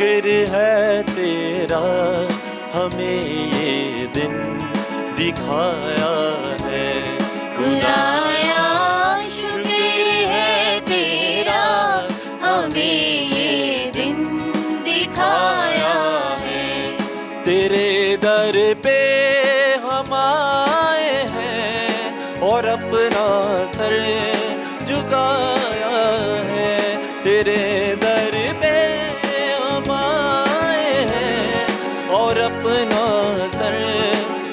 शुक्र है तेरा हमें ये दिन दिखाया है। खुदाया शुक्र है तेरा हमें ये दिन दिखाया है। तेरे दर पे हम आए हैं और अपना सर झुकाया है। तेरे दर पे हम आए हैं और अपना सर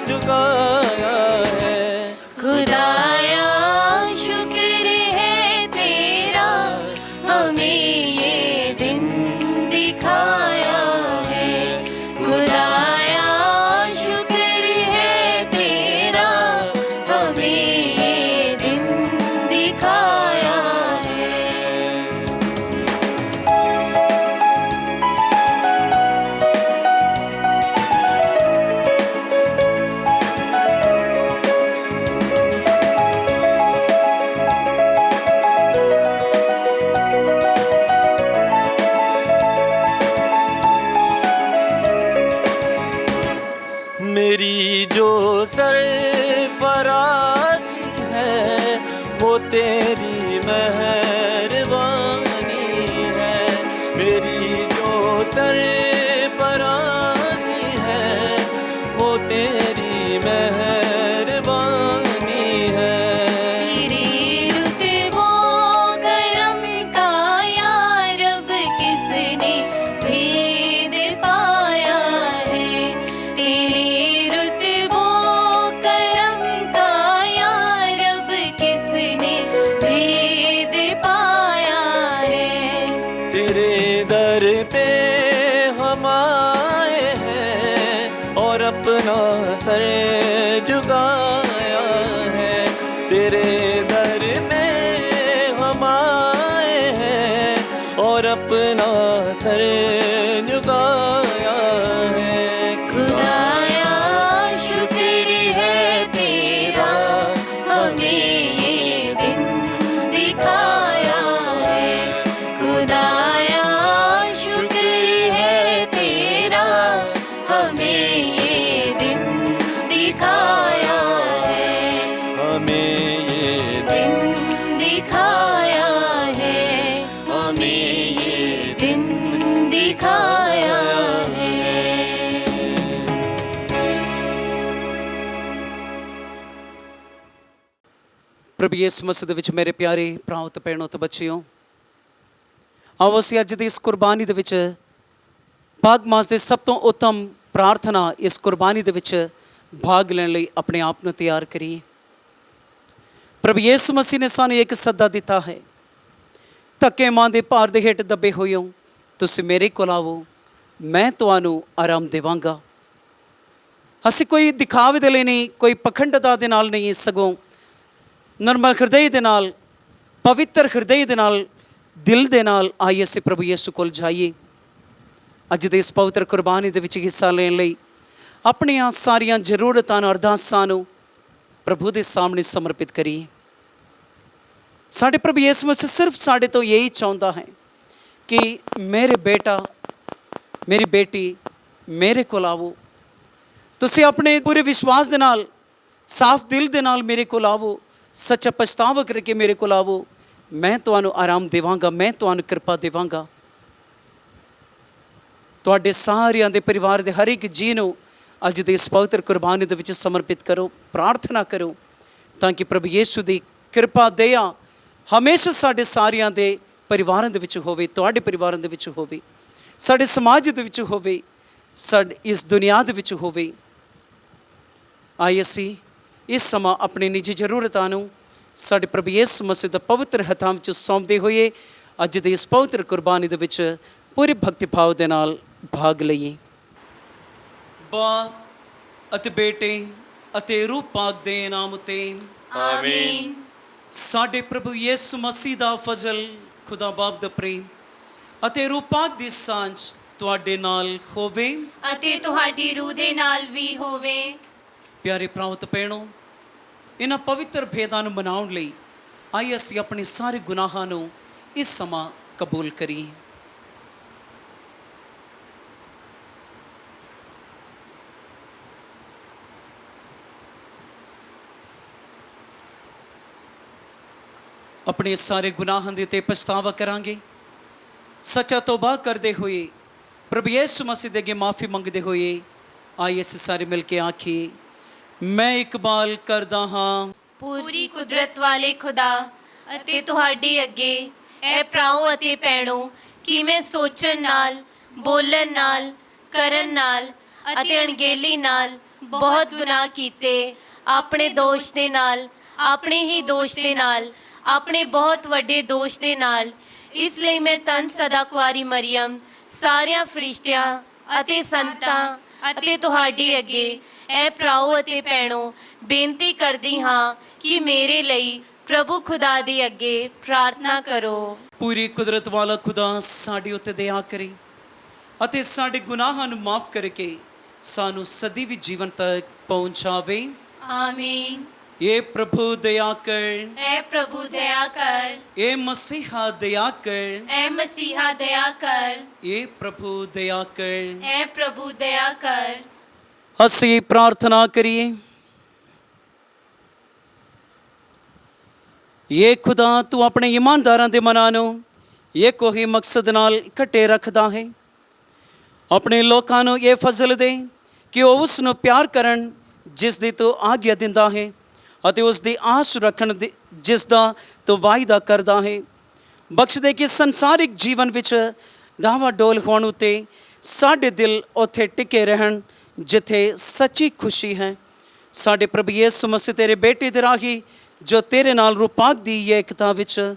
झुकाया है। खुदाया शुक्र है तेरा हमें ये दिन दिखाया है। खुदाया शुक्र है तेरा हमें ये दिन दिखाया है। मेरी जो सरफराज़ी है वो तेरी मेहरबानी है। मेरी जो सरफराज़ी है वो तेरी मेहरबानी है। तेरे रुतबो करम का या रब किसने भेद पाया है। तेरे रुतबो करम का या रब किसने भेद पाया है। तेरे दर पे हम आए हैं और अपना सर झुकाया है। तेरे दर पे हम आए हैं और अपना सर झुकाया है। खुदाया शुक्र है तेरा हमें ये दिन दिखाया है। खुदाया शुक्र है तेरा हमें ये दिन दिखाया है। हमें ये दिन दिखाया है। हमें ये दिन दिखाया है। प्रभु यीशु मसीह ਦੇ ਵਿੱਚ ਮੇਰੇ ਪਿਆਰੇ ਭਰਾਓ ਤੇ ਭੈਣੋ ਤੇ ਬੱਚਿਓ, ਆਓ ਅਸੀਂ ਅੱਜ ਦੀ ਇਸ ਕੁਰਬਾਨੀ ਦੇ ਵਿੱਚ ਭਾਗ ਮਾਸ ਦੇ ਸਭ ਤੋਂ ਉੱਤਮ ਪ੍ਰਾਰਥਨਾ ਇਸ ਕੁਰਬਾਨੀ ਦੇ ਵਿੱਚ ਭਾਗ ਲੈਣ ਲਈ ਆਪਣੇ ਆਪ ਨੂੰ ਤਿਆਰ ਕਰੀਏ। ਪ੍ਰਭੂ ਯੀਸ਼ੂ ਮਸੀਹ ਨੇ ਸਾਨੂੰ ਇੱਕ ਸੱਦਾ ਦਿੱਤਾ ਹੈ, ਧੱਕੇ ਮਾਂ ਦੇ ਭਾਰ ਦੇ ਹੇਠ ਦੱਬੇ ਹੋਇਓ ਤੁਸੀਂ ਮੇਰੇ ਕੋਲ ਆਵੋ, ਮੈਂ ਤੁਹਾਨੂੰ ਆਰਾਮ ਦੇਵਾਂਗਾ। ਅਸੀਂ ਕੋਈ ਦਿਖਾਵੇ ਦੇ ਲਈ ਨਹੀਂ, ਕੋਈ ਪਖੰਡਤਾ ਦੇ ਨਾਲ ਨਹੀਂ, ਸਗੋਂ ਨਰਮਲ ਹਿਰਦੇ ਦੇ ਨਾਲ, ਪਵਿੱਤਰ ਹਿਰਦੇ ਦੇ ਨਾਲ, ਦਿਲ ਦੇ ਨਾਲ ਆਈਏ ਅਸੀਂ ਪ੍ਰਭੂ ਯਿਸੂ ਕੋਲ ਜਾਈਏ। ਅੱਜ ਦੇ ਇਸ ਪਵਿੱਤਰ ਕੁਰਬਾਨੀ ਦੇ ਵਿੱਚ ਹਿੱਸਾ ਲੈਣ ਲਈ ਆਪਣੀਆਂ ਸਾਰੀਆਂ ਜ਼ਰੂਰਤਾਂ ਨੂੰ, ਅਰਦਾਸਾਂ ਨੂੰ ਪ੍ਰਭੂ ਦੇ ਸਾਹਮਣੇ ਸਮਰਪਿਤ ਕਰੀਏ। ਸਾਡੇ ਪ੍ਰਭੂ ਯਿਸੂ ਮਸੀਹ ਸਿਰਫ ਸਾਡੇ ਤੋਂ ਇਹੀ ਚਾਹੁੰਦਾ ਹੈ ਕਿ ਮੇਰੇ ਬੇਟਾ, ਮੇਰੀ ਬੇਟੀ ਮੇਰੇ ਕੋਲ ਆਵੋ। ਤੁਸੀਂ ਆਪਣੇ ਪੂਰੇ ਵਿਸ਼ਵਾਸ ਦੇ ਨਾਲ, ਸਾਫ਼ ਦਿਲ ਦੇ ਨਾਲ ਮੇਰੇ ਕੋਲ ਆਵੋ, ਸੱਚਾ ਪਛਤਾਵਾ ਕਰਕੇ ਮੇਰੇ ਕੋਲ ਆਵੋ, ਮੈਂ ਤੁਹਾਨੂੰ ਆਰਾਮ ਦੇਵਾਂਗਾ, ਮੈਂ ਤੁਹਾਨੂੰ ਕਿਰਪਾ ਦੇਵਾਂਗਾ। ਤੁਹਾਡੇ ਸਾਰਿਆਂ ਦੇ ਪਰਿਵਾਰ ਦੇ ਹਰ ਇੱਕ ਜੀਅ ਨੂੰ ਅੱਜ ਦੇ ਇਸ ਪਵਿੱਤਰ ਕੁਰਬਾਨੀ ਦੇ ਵਿੱਚ ਸਮਰਪਿਤ ਕਰੋ, ਪ੍ਰਾਰਥਨਾ ਕਰੋ ਤਾਂ ਕਿ ਪ੍ਰਭੂ ਯਿਸੂ ਦੀ ਕਿਰਪਾ ਦਇਆ ਹਮੇਸ਼ਾ ਸਾਡੇ ਸਾਰਿਆਂ ਦੇ ਪਰਿਵਾਰਾਂ ਦੇ ਵਿੱਚ ਹੋਵੇ, ਤੁਹਾਡੇ ਪਰਿਵਾਰਾਂ ਦੇ ਵਿੱਚ ਹੋਵੇ, ਸਾਡੇ ਸਮਾਜ ਦੇ ਵਿੱਚ ਹੋਵੇ, ਸਾਡੇ ਇਸ ਦੁਨੀਆ ਦੇ ਵਿੱਚ ਹੋਵੇ। ਆਈ ਅਸੀਂ ਇਸ ਸਮਾਂ ਆਪਣੀ ਨਿੱਜੀ ਜ਼ਰੂਰਤਾਂ ਨੂੰ ਸਾਡੇ ਪ੍ਰਭੂ ਯਿਸੂ ਮਸੀਹ ਦੇ ਪਵਿੱਤਰ ਹੱਥਾਂ ਵਿੱਚ ਸੌਂਪਦੇ ਹੋਏ ਅੱਜ ਦੇ ਇਸ ਪਵਿੱਤਰ ਕੁਰਬਾਨੀ ਦੇ ਵਿੱਚ ਪੂਰੇ ਭਗਤੀ ਭਾਵ ਦੇ ਨਾਲ ਭਾਗ ਲਈਏ। ਬਾਪ ਅਤੇ ਬੇਟੇ ਅਤੇ ਰੂਹ ਪਾਕ ਦੇ ਨਾਮ ਉਤੇ ਆਮੀਨ। ਸਾਡੇ ਪ੍ਰਭੂ ਯਿਸੂ ਮਸੀਹ ਦਾ ਫਜ਼ਲ, ਖੁਦਾ ਬਾਪ ਦਾ ਪ੍ਰੇਮ ਅਤੇ ਰੂਹ ਪਾਕ ਦੀ ਸਾਂਝ ਤੁਹਾਡੇ ਨਾਲ ਹੋਵੇ ਅਤੇ ਤੁਹਾਡੀ ਰੂਹ ਦੇ ਨਾਲ ਵੀ ਹੋਵੇ। ਪਿਆਰੇ ਭਰਾਓ ਤੇ ਭੈਣੋ, ਇਹਨਾਂ ਪਵਿੱਤਰ ਭੇਦਾਂ ਨੂੰ ਮਨਾਉਣ ਲਈ ਆਈ ਅਸੀਂ ਆਪਣੇ ਸਾਰੇ ਗੁਨਾਹਾਂ ਨੂੰ ਇਸ ਸਮਾਂ ਕਬੂਲ ਕਰੀਏ। ਆਪਣੇ ਸਾਰੇ ਗੁਨਾਹਾਂ ਦੇ ਉੱਤੇ ਪਛਤਾਵਾ ਕਰਾਂਗੇ। ਸੱਚਾ ਤੋਬਾ ਕਰਦੇ ਹੋਏ ਪ੍ਰਭੂ ਯਿਸੂ ਮਸੀਹ ਦੇ ਅੱਗੇ ਮਾਫੀ ਮੰਗਦੇ ਹੋਏ ਆइए ਅਸੀਂ ਸਾਰੇ ਮਿਲ ਕੇ ਆਖੀਏ, ਮੈਂ ਇਕਬਾਲ ਕਰਦਾ ਹਾਂ ਪੂਰੀ ਕੁਦਰਤ ਵਾਲੇ ਖੁਦਾ ਅਤੇ ਤੁਹਾਡੇ ਅੱਗੇ ਇਹ ਭਰਾਓ ਅਤੇ ਭੈਣੋ ਕਿ ਮੈਂ ਸੋਚਣ ਨਾਲ, ਬੋਲਣ ਨਾਲ, ਕਰਨ ਨਾਲ ਅਤੇ ਅਣਗਹਿਲੀ ਨਾਲ ਬਹੁਤ ਗੁਨਾਹ ਕੀਤੇ। ਆਪਣੇ ਦੋਸ਼ ਦੇ ਨਾਲ, ਆਪਣੇ ਹੀ ਦੋਸ਼ ਦੇ ਨਾਲ, ਆਪਣੇ ਬਹੁਤ ਵੱਡੇ ਦੋਸ਼ ਦੇ ਨਾਲ। ਇਸ ਲਈ ਮੈਂ ਧੰਨ ਸਦਾ ਕੁਆਰੀ ਮਰੀਅਮ, ਸਾਰਿਆਂ ਫਰਿਸ਼ਤਿਆਂ ਅਤੇ ਸੰਤਾਂ ਅਤੇ ਤੁਹਾਡੇ ਅੱਗੇ ਇਹ ਭਰਾਓ ਅਤੇ ਭੈਣੋ ਬੇਨਤੀ ਕਰਦੀ ਹਾਂ ਕਿ ਮੇਰੇ ਲਈ ਪ੍ਰਭੂ ਖੁਦਾ ਦੇ ਅੱਗੇ ਪ੍ਰਾਰਥਨਾ ਕਰੋ। ਪੂਰੀ ਕੁਦਰਤ ਵਾਲਾ ਖੁਦਾ ਸਾਡੇ ਉੱਤੇ ਦਇਆ ਕਰੇ ਅਤੇ ਸਾਡੇ ਗੁਨਾਹਾਂ ਨੂੰ ਮਾਫ ਕਰਕੇ ਸਾਨੂੰ ਸਦੀਵੀ ਜੀਵਨ ਤੱਕ ਪਹੁੰਚਾਵੇ। ਆਮੀਨ। ਇਹ ਪ੍ਰਭੂ ਦਇਆ ਕਰ, ਐ ਪ੍ਰਭੂ ਦਇਆ ਕਰ, ਇਹ ਮਸੀਹਾ ਦਇਆ ਕਰ, ਐ ਮਸੀਹਾ ਦਇਆ ਕਰ, ਇਹ ਪ੍ਰਭੂ ਦਇਆ ਕਰ। ਐ ਪ੍ਰਭੂ ਦਇਆ ਕਰ। ਅਸੀਂ ਪ੍ਰਾਰਥਨਾ ਕਰੀਏ। ਇਹ ਖੁਦਾ ਤੂੰ ਆਪਣੇ ਇਮਾਨਦਾਰਾਂ ਦੇ ਮਨਾਂ ਨੂੰ ਇੱਕੋ ਹੀ ਮਕਸਦ ਨਾਲ ਇਕੱਠੇ ਰੱਖਦਾ ਹੈ। ਆਪਣੇ ਲੋਕਾਂ ਨੂੰ ਇਹ ਫਜ਼ਲ ਦੇ ਕਿ ਉਹ ਉਸ ਨੂੰ ਪਿਆਰ ਕਰਨ ਜਿਸ ਦੀ ਤੂੰ ਆਗਿਆ ਦਿੰਦਾ ਹੈ ਅਤੇ ਉਸ ਦੀ ਆਸ ਰੱਖਣ ਦੀ ਜਿਸ ਦਾ ਤੂੰ ਵਾਅਦਾ ਕਰਦਾ ਹੈ। ਬਖਸ਼ ਦੇ ਕਿ ਸੰਸਾਰਿਕ ਜੀਵਨ ਵਿੱਚ ਗਾਵਾ ਡੋਲ ਹੋਣ ਉੱਤੇ ਸਾਡੇ ਦਿਲ ਉੱਥੇ ਟਿਕੇ ਰਹਿਣ ਜਿੱਥੇ ਸੱਚੀ ਖੁਸ਼ੀ ਹੈ। ਸਾਡੇ ਪ੍ਰਭੂ ਯਿਸੂ ਮਸੀਹ ਤੇਰੇ ਬੇਟੇ ਦੇ ਰਾਹੀਂ ਜੋ ਤੇਰੇ ਨਾਲ ਰੂਪਾਕ ਦੀ ਏਕਤਾ ਵਿੱਚ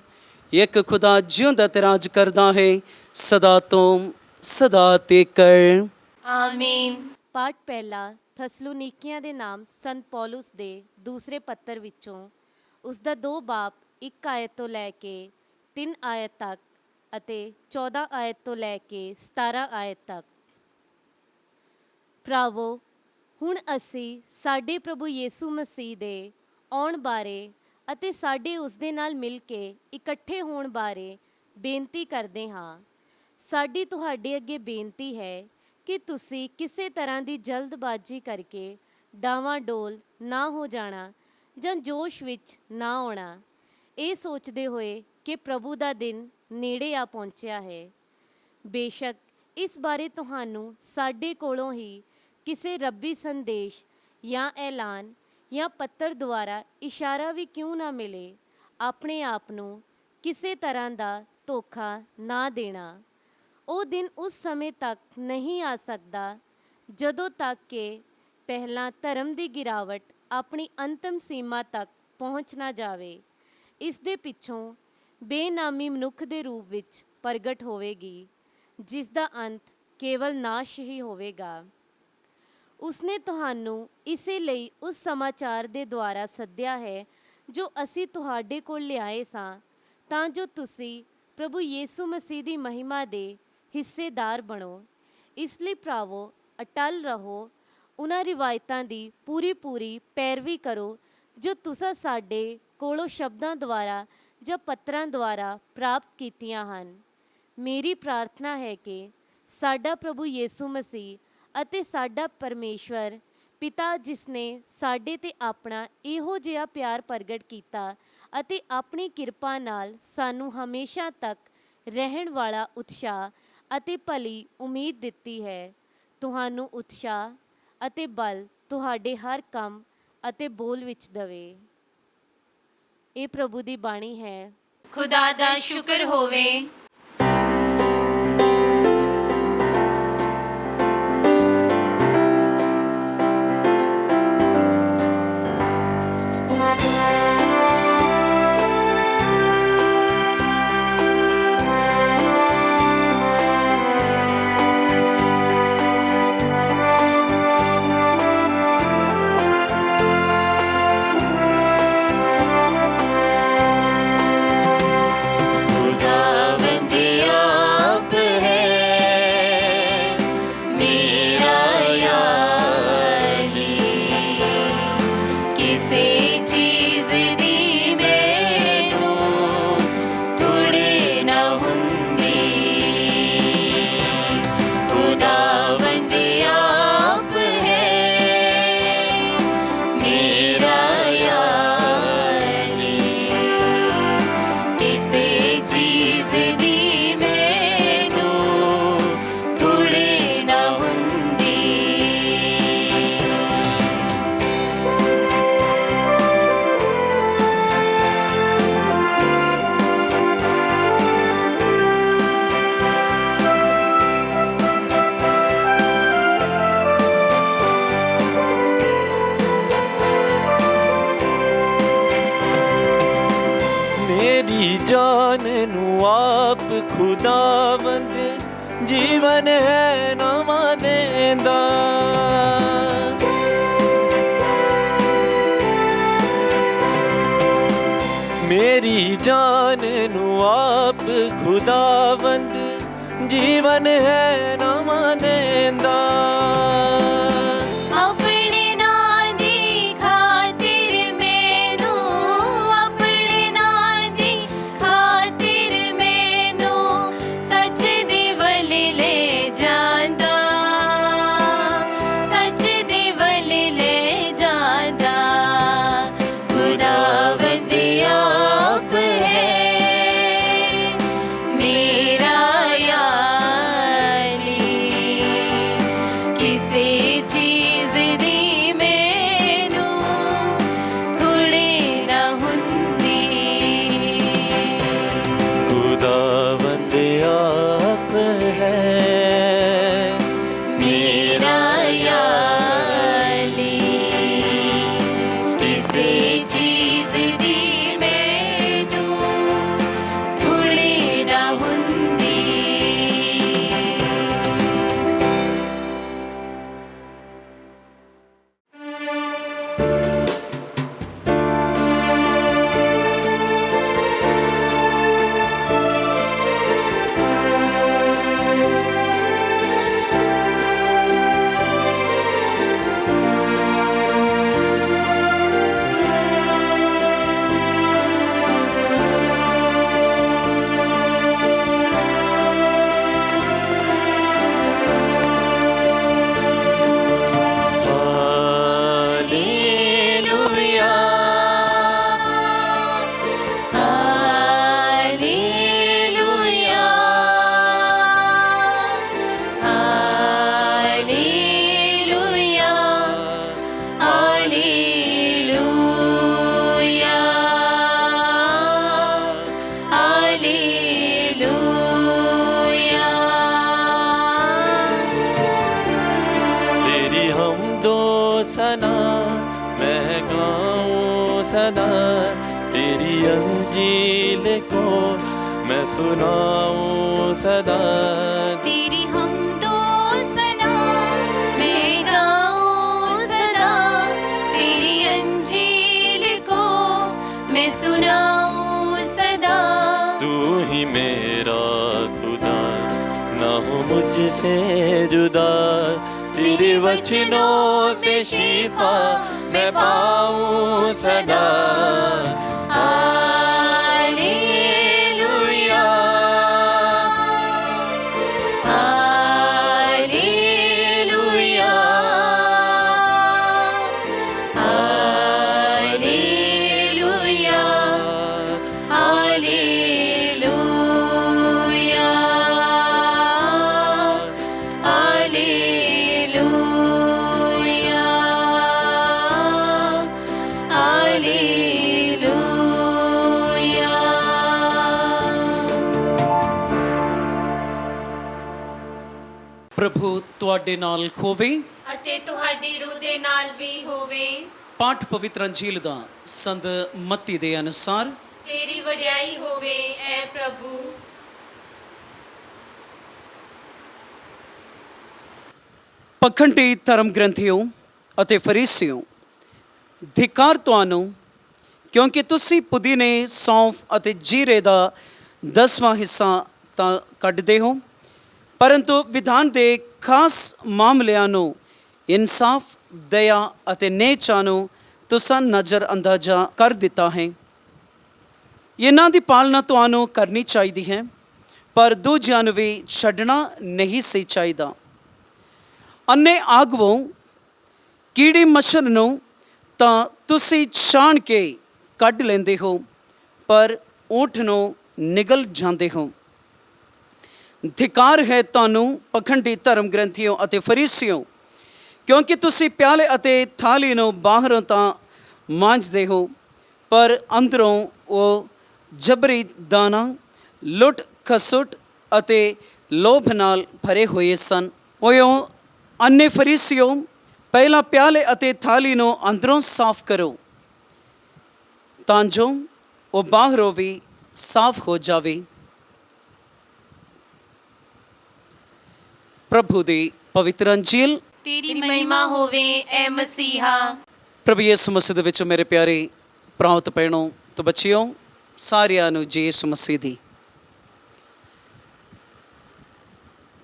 ਇੱਕ ਖੁਦਾ ਜਿਉਂਦਾ ਤੇ ਰਾਜ ਕਰਦਾ ਹੈ ਸਦਾ ਤੋਂ ਸਦਾ ਤੀਕਰ। ਆਮੀਨ। ਪਾਠ ਪਹਿਲਾ ਥਸਲੋਨੀਕੀਆਂ ਦੇ ਨਾਮ ਸੰਤ ਪੌਲੁਸ ਦੇ ਦੂਸਰੇ ਪੱਤਰ ਵਿੱਚੋਂ ਉਸ ਦਾ 2 ਬਾਬ 1 ਆਇਤ ਤੋਂ ਲੈ ਕੇ 3 ਆਇਤ ਤੱਕ ਅਤੇ 14 ਆਇਤ ਤੋਂ ਲੈ ਕੇ 17 ਆਇਤ ਤੱਕ। ਭਰਾਵੋ, ਹੁਣ ਅਸੀਂ ਸਾਡੇ ਪ੍ਰਭੂ ਯਿਸੂ ਮਸੀਹ ਦੇ ਆਉਣ ਬਾਰੇ ਅਤੇ ਸਾਡੇ ਉਸ ਦੇ ਨਾਲ ਮਿਲ ਕੇ ਇਕੱਠੇ ਹੋਣ ਬਾਰੇ ਬੇਨਤੀ ਕਰਦੇ ਹਾਂ। ਸਾਡੀ ਤੁਹਾਡੇ ਅੱਗੇ ਬੇਨਤੀ ਹੈ ਕਿ ਤੁਸੀਂ ਕਿਸੇ ਤਰ੍ਹਾਂ ਦੀ ਜਲਦਬਾਜ਼ੀ ਕਰਕੇ ਡਾਵਾਂਡੋਲ ਨਾ ਹੋ ਜਾਣਾ ਜਾਂ ਜੋਸ਼ ਵਿੱਚ ਨਾ ਆਉਣਾ, ਇਹ ਸੋਚਦੇ ਹੋਏ ਕਿ ਪ੍ਰਭੂ ਦਾ ਦਿਨ ਨੇੜੇ ਆ ਪਹੁੰਚਿਆ ਹੈ। ਬੇਸ਼ੱਕ ਇਸ ਬਾਰੇ ਤੁਹਾਨੂੰ ਸਾਡੇ ਕੋਲੋਂ ਹੀ ਕਿਸੇ ਰੱਬੀ ਸੰਦੇਸ਼ ਜਾਂ ਐਲਾਨ ਜਾਂ ਪੱਤਰ ਦੁਆਰਾ ਇਸ਼ਾਰਾ ਵੀ ਕਿਉਂ ਨਾ ਮਿਲੇ, ਆਪਣੇ ਆਪ ਨੂੰ ਕਿਸੇ ਤਰ੍ਹਾਂ ਦਾ ਧੋਖਾ ਨਾ ਦੇਣਾ। ਉਹ ਦਿਨ ਉਸ ਸਮੇਂ ਤੱਕ ਨਹੀਂ ਆ ਸਕਦਾ ਜਦੋਂ ਤੱਕ ਕਿ ਪਹਿਲਾਂ ਧਰਮ ਦੀ ਗਿਰਾਵਟ ਆਪਣੀ ਅੰਤਮ ਸੀਮਾ ਤੱਕ ਪਹੁੰਚ ਨਾ ਜਾਵੇ। ਇਸ ਦੇ ਪਿੱਛੋਂ ਬੇਨਾਮੀ ਮਨੁੱਖ ਦੇ ਰੂਪ ਵਿੱਚ ਪ੍ਰਗਟ ਹੋਵੇਗੀ, ਜਿਸ ਦਾ ਅੰਤ ਕੇਵਲ ਨਾਸ਼ ਹੀ ਹੋਵੇਗਾ। ਉਸਨੇ ਤੁਹਾਨੂੰ ਇਸੇ ਲਈ ਉਸ ਸਮਾਚਾਰ ਦੇ ਦੁਆਰਾ ਸੱਦਿਆ ਹੈ ਜੋ ਅਸੀਂ ਤੁਹਾਡੇ ਕੋਲ ਲਿਆਏ ਸਾਂ, ਤਾਂ ਜੋ ਤੁਸੀਂ ਪ੍ਰਭੂ ਯਿਸੂ ਮਸੀਹ ਦੀ ਮਹਿਮਾ ਦੇ ਹਿੱਸੇਦਾਰ ਬਣੋ। ਇਸ ਲਈ ਭਰਾਵੋ, ਅਟਲ ਰਹੋ, ਉਹਨਾਂ ਰਿਵਾਇਤਾਂ ਦੀ ਪੂਰੀ ਪੈਰਵੀ ਕਰੋ ਜੋ ਤੁਸੀਂ ਸਾਡੇ ਕੋਲੋਂ ਸ਼ਬਦਾਂ ਦੁਆਰਾ ਜਾਂ ਪੱਤਰਾਂ ਦੁਆਰਾ ਪ੍ਰਾਪਤ ਕੀਤੀਆਂ ਹਨ। ਮੇਰੀ ਪ੍ਰਾਰਥਨਾ ਹੈ ਕਿ ਸਾਡਾ ਪ੍ਰਭੂ ਯਿਸੂ ਮਸੀਹ ਅਤੇ ਸਾਡਾ ਪਰਮੇਸ਼ਵਰ ਪਿਤਾ, ਜਿਸ ਨੇ ਸਾਡੇ 'ਤੇ ਆਪਣਾ ਇਹੋ ਜਿਹਾ ਪਿਆਰ ਪ੍ਰਗਟ ਕੀਤਾ ਅਤੇ ਆਪਣੀ ਕਿਰਪਾ ਨਾਲ ਸਾਨੂੰ ਹਮੇਸ਼ਾ ਤੱਕ ਰਹਿਣ ਵਾਲਾ ਉਤਸ਼ਾਹ ਅਤੇ ਭਲੀ ਉਮੀਦ ਦਿੱਤੀ ਹੈ, ਤੁਹਾਨੂੰ ਉਤਸ਼ਾਹ ਅਤੇ ਬਲ ਤੁਹਾਡੇ ਹਰ ਕੰਮ ਅਤੇ ਬੋਲ ਵਿੱਚ ਦੇਵੇ। ਇਹ ਪ੍ਰਭੂ ਦੀ ਬਾਣੀ ਹੈ। ਖੁਦਾ ਦਾ ਸ਼ੁਕਰ ਹੋਵੇ। ਕਿਸੇ ਚੀਜ਼ ਦੀ ਮੈਨੂੰ ਥੋੜੇ ਨਾ ਹੁੰਦੀ। मेरी जान नू आप खुदावंद जीवन है नवा देंदा। मेरी जान नू आप खुदावंद जीवन है नवा देंदा। ਆਪਣੇ ਨਾਂ ਦੀ ਖਾਤਿਰ ਮੈਨੂੰ, ਆਪਣੇ ਨਾਂ ਦੀ ਖਾਤਿਰ ਮੈਨੂੰ ਸੱਚ ਦੇ ਵੱਲ ਲੈ ਜਾਂਦਾ, ਸੱਚ ਦੇ ਵੱਲ ਲੈ ਜਾਂਦਾ। ਖੁਦਾਵੰਦ ਆਪ ਹੈ ਮੇਰਾ ਯਾਰੀ, ਕਿਸੇ ਚੀਜ਼ ਦੀ ਮੈਨੂੰ ਥੋੜ੍ਹੀ ਨਾ ਹੁੰਦੀ। खुदावंद आप है ਮੇਰਾ ਯਾਰੀ, ਕਿਸੇ ਚੀਜ਼ ਦੀ ਮੈਨੂੰ ਥੋੜ੍ਹੀ ਨਾ ਹੁੰਦੀ। Hallelujah, hallelujah, hallelujah, hallelujah, hallelujah. तेरी हम दो सना मैं गाऊं सदा। तेरी अंजील को मैं सुनाऊं सदा। तेरी हम दो सना मैं गाऊं सदा, तेरी अंजील को मैं सुनाऊं सदा। तू ही मेरा खुदा ना हो मुझसे जुदा। तेरे वचनों से शिफा मैं पाऊं सदा। Hallelujah, hallelujah, hallelujah, hallelujah, hallelujah, ਪ੍ਰਭੂ ਤੁਹਾਡੇ ਨਾਲ ਹੋਵੇ। ਅਤੇ ਤੁਹਾਡੀ ਰੂਹ ਦੇ ਨਾਲ ਵੀ ਹੋਵੇ। ਪਾਠ ਪਵਿੱਤਰ ਅੰਜੀਲ ਦਾ ਸੰਤ ਮੱਤੀ ਦੇ ਅਨੁਸਾਰ। ਤੇਰੀ ਵਡਿਆਈ ਹੋਵੇ ਐ ਪ੍ਰਭੂ। ਪਖੰਡੀ ਧਰਮ ਗ੍ਰੰਥੀਓ ਅਤੇ ਫਰੀਸੀਓ, धिक्कार ਤੁਹਾਨੂੰ, ਕਿਉਂਕਿ ਤੁਸੀਂ ਪੁਦੀਨੇ, ਸੌਂਫ ਅਤੇ ਜੀਰੇ ਦਾ 10ਵਾਂ ਹਿੱਸਾ ਤਾਂ ਕੱਢਦੇ ਹੋ, ਪਰੰਤੂ ਵਿਧਾਨ ਦੇ ਖਾਸ ਮਾਮਲਿਆਂ ਨੂੰ, ਇਨਸਾਫ, ਦਇਆ ਅਤੇ ਨੇਚਾਂ ਨੂੰ ਤੁਸੀਂ ਨਜ਼ਰ ਅੰਦਾਜ਼ਾ ਕਰ ਦਿੱਤਾ ਹੈ। ਇਹਨਾਂ ਦੀ ਪਾਲਣਾ ਤੁਹਾਨੂੰ ਕਰਨੀ ਚਾਹੀਦੀ ਹੈ, ਪਰ ਦੂਜਿਆਂ ਨੂੰ ਵੀ ਛੱਡਣਾ ਨਹੀਂ ਸੀ ਚਾਹੀਦਾ। ਅੰਨੇ ਆਗਵੋਂ ਕੀੜੀ ਮੱਛਰ ਨੂੰ ਤਾਂ ਤੁਸੀਂ ਛਾਣ ਕੇ ਕੱਢ ਲੈਂਦੇ ਹੋ, ਪਰ ਊਂਠ ਨੂੰ ਨਿਗਲ ਜਾਂਦੇ ਹੋ। धिकार है ਤੁਹਾਨੂੰ ਪਖੰਡੀ ਧਰਮ ਗ੍ਰੰਥੀਓ ਅਤੇ ਫਰੀਸੀਓ, ਕਿਉਂਕਿ ਤੁਸੀਂ ਪਿਆਲੇ ਅਤੇ ਥਾਲੀ ਨੂੰ ਬਾਹਰੋਂ ਤਾਂ ਮਾਂਜਦੇ ਹੋ, ਪਰ ਅੰਦਰੋਂ ਉਹ ਜਬਰੀ ਦਾਣਾ, ਲੁੱਟ ਖਸੁੱਟ ਅਤੇ ਲੋਭ ਨਾਲ ਭਰੇ ਹੋਏ ਸਨ। ਓਏ ਅੰਨੇ ਫਰੀਸੀਓ, ਪਹਿਲਾਂ ਪਿਆਲੇ ਅਤੇ ਥਾਲੀ ਨੂੰ ਅੰਦਰੋਂ ਸਾਫ਼ ਕਰੋ, ਤਾਂ ਜੋ ਉਹ ਬਾਹਰੋਂ ਵੀ ਸਾਫ਼ ਹੋ ਜਾਵੇ। ਪ੍ਰਭੂ ਦੀ ਪਵਿੱਤਰ ਅੰਜੀਲ। ਤੇਰੀ ਮਹਿਮਾ ਹੋਵੇ ਐ ਮਸੀਹਾ। ਪ੍ਰਭੂ ਯਿਸੂ ਮਸੀਹ ਦੇ ਵਿੱਚ ਮੇਰੇ ਪਿਆਰੇ ਭਰਾਓ ਤੇ ਭੈਣੋ ਤੇ ਬੱਚਿਓ, ਸਾਰਿਆਂ ਨੂੰ ਜੀ ਯਿਸੂ ਮਸੀਹ ਦੀ।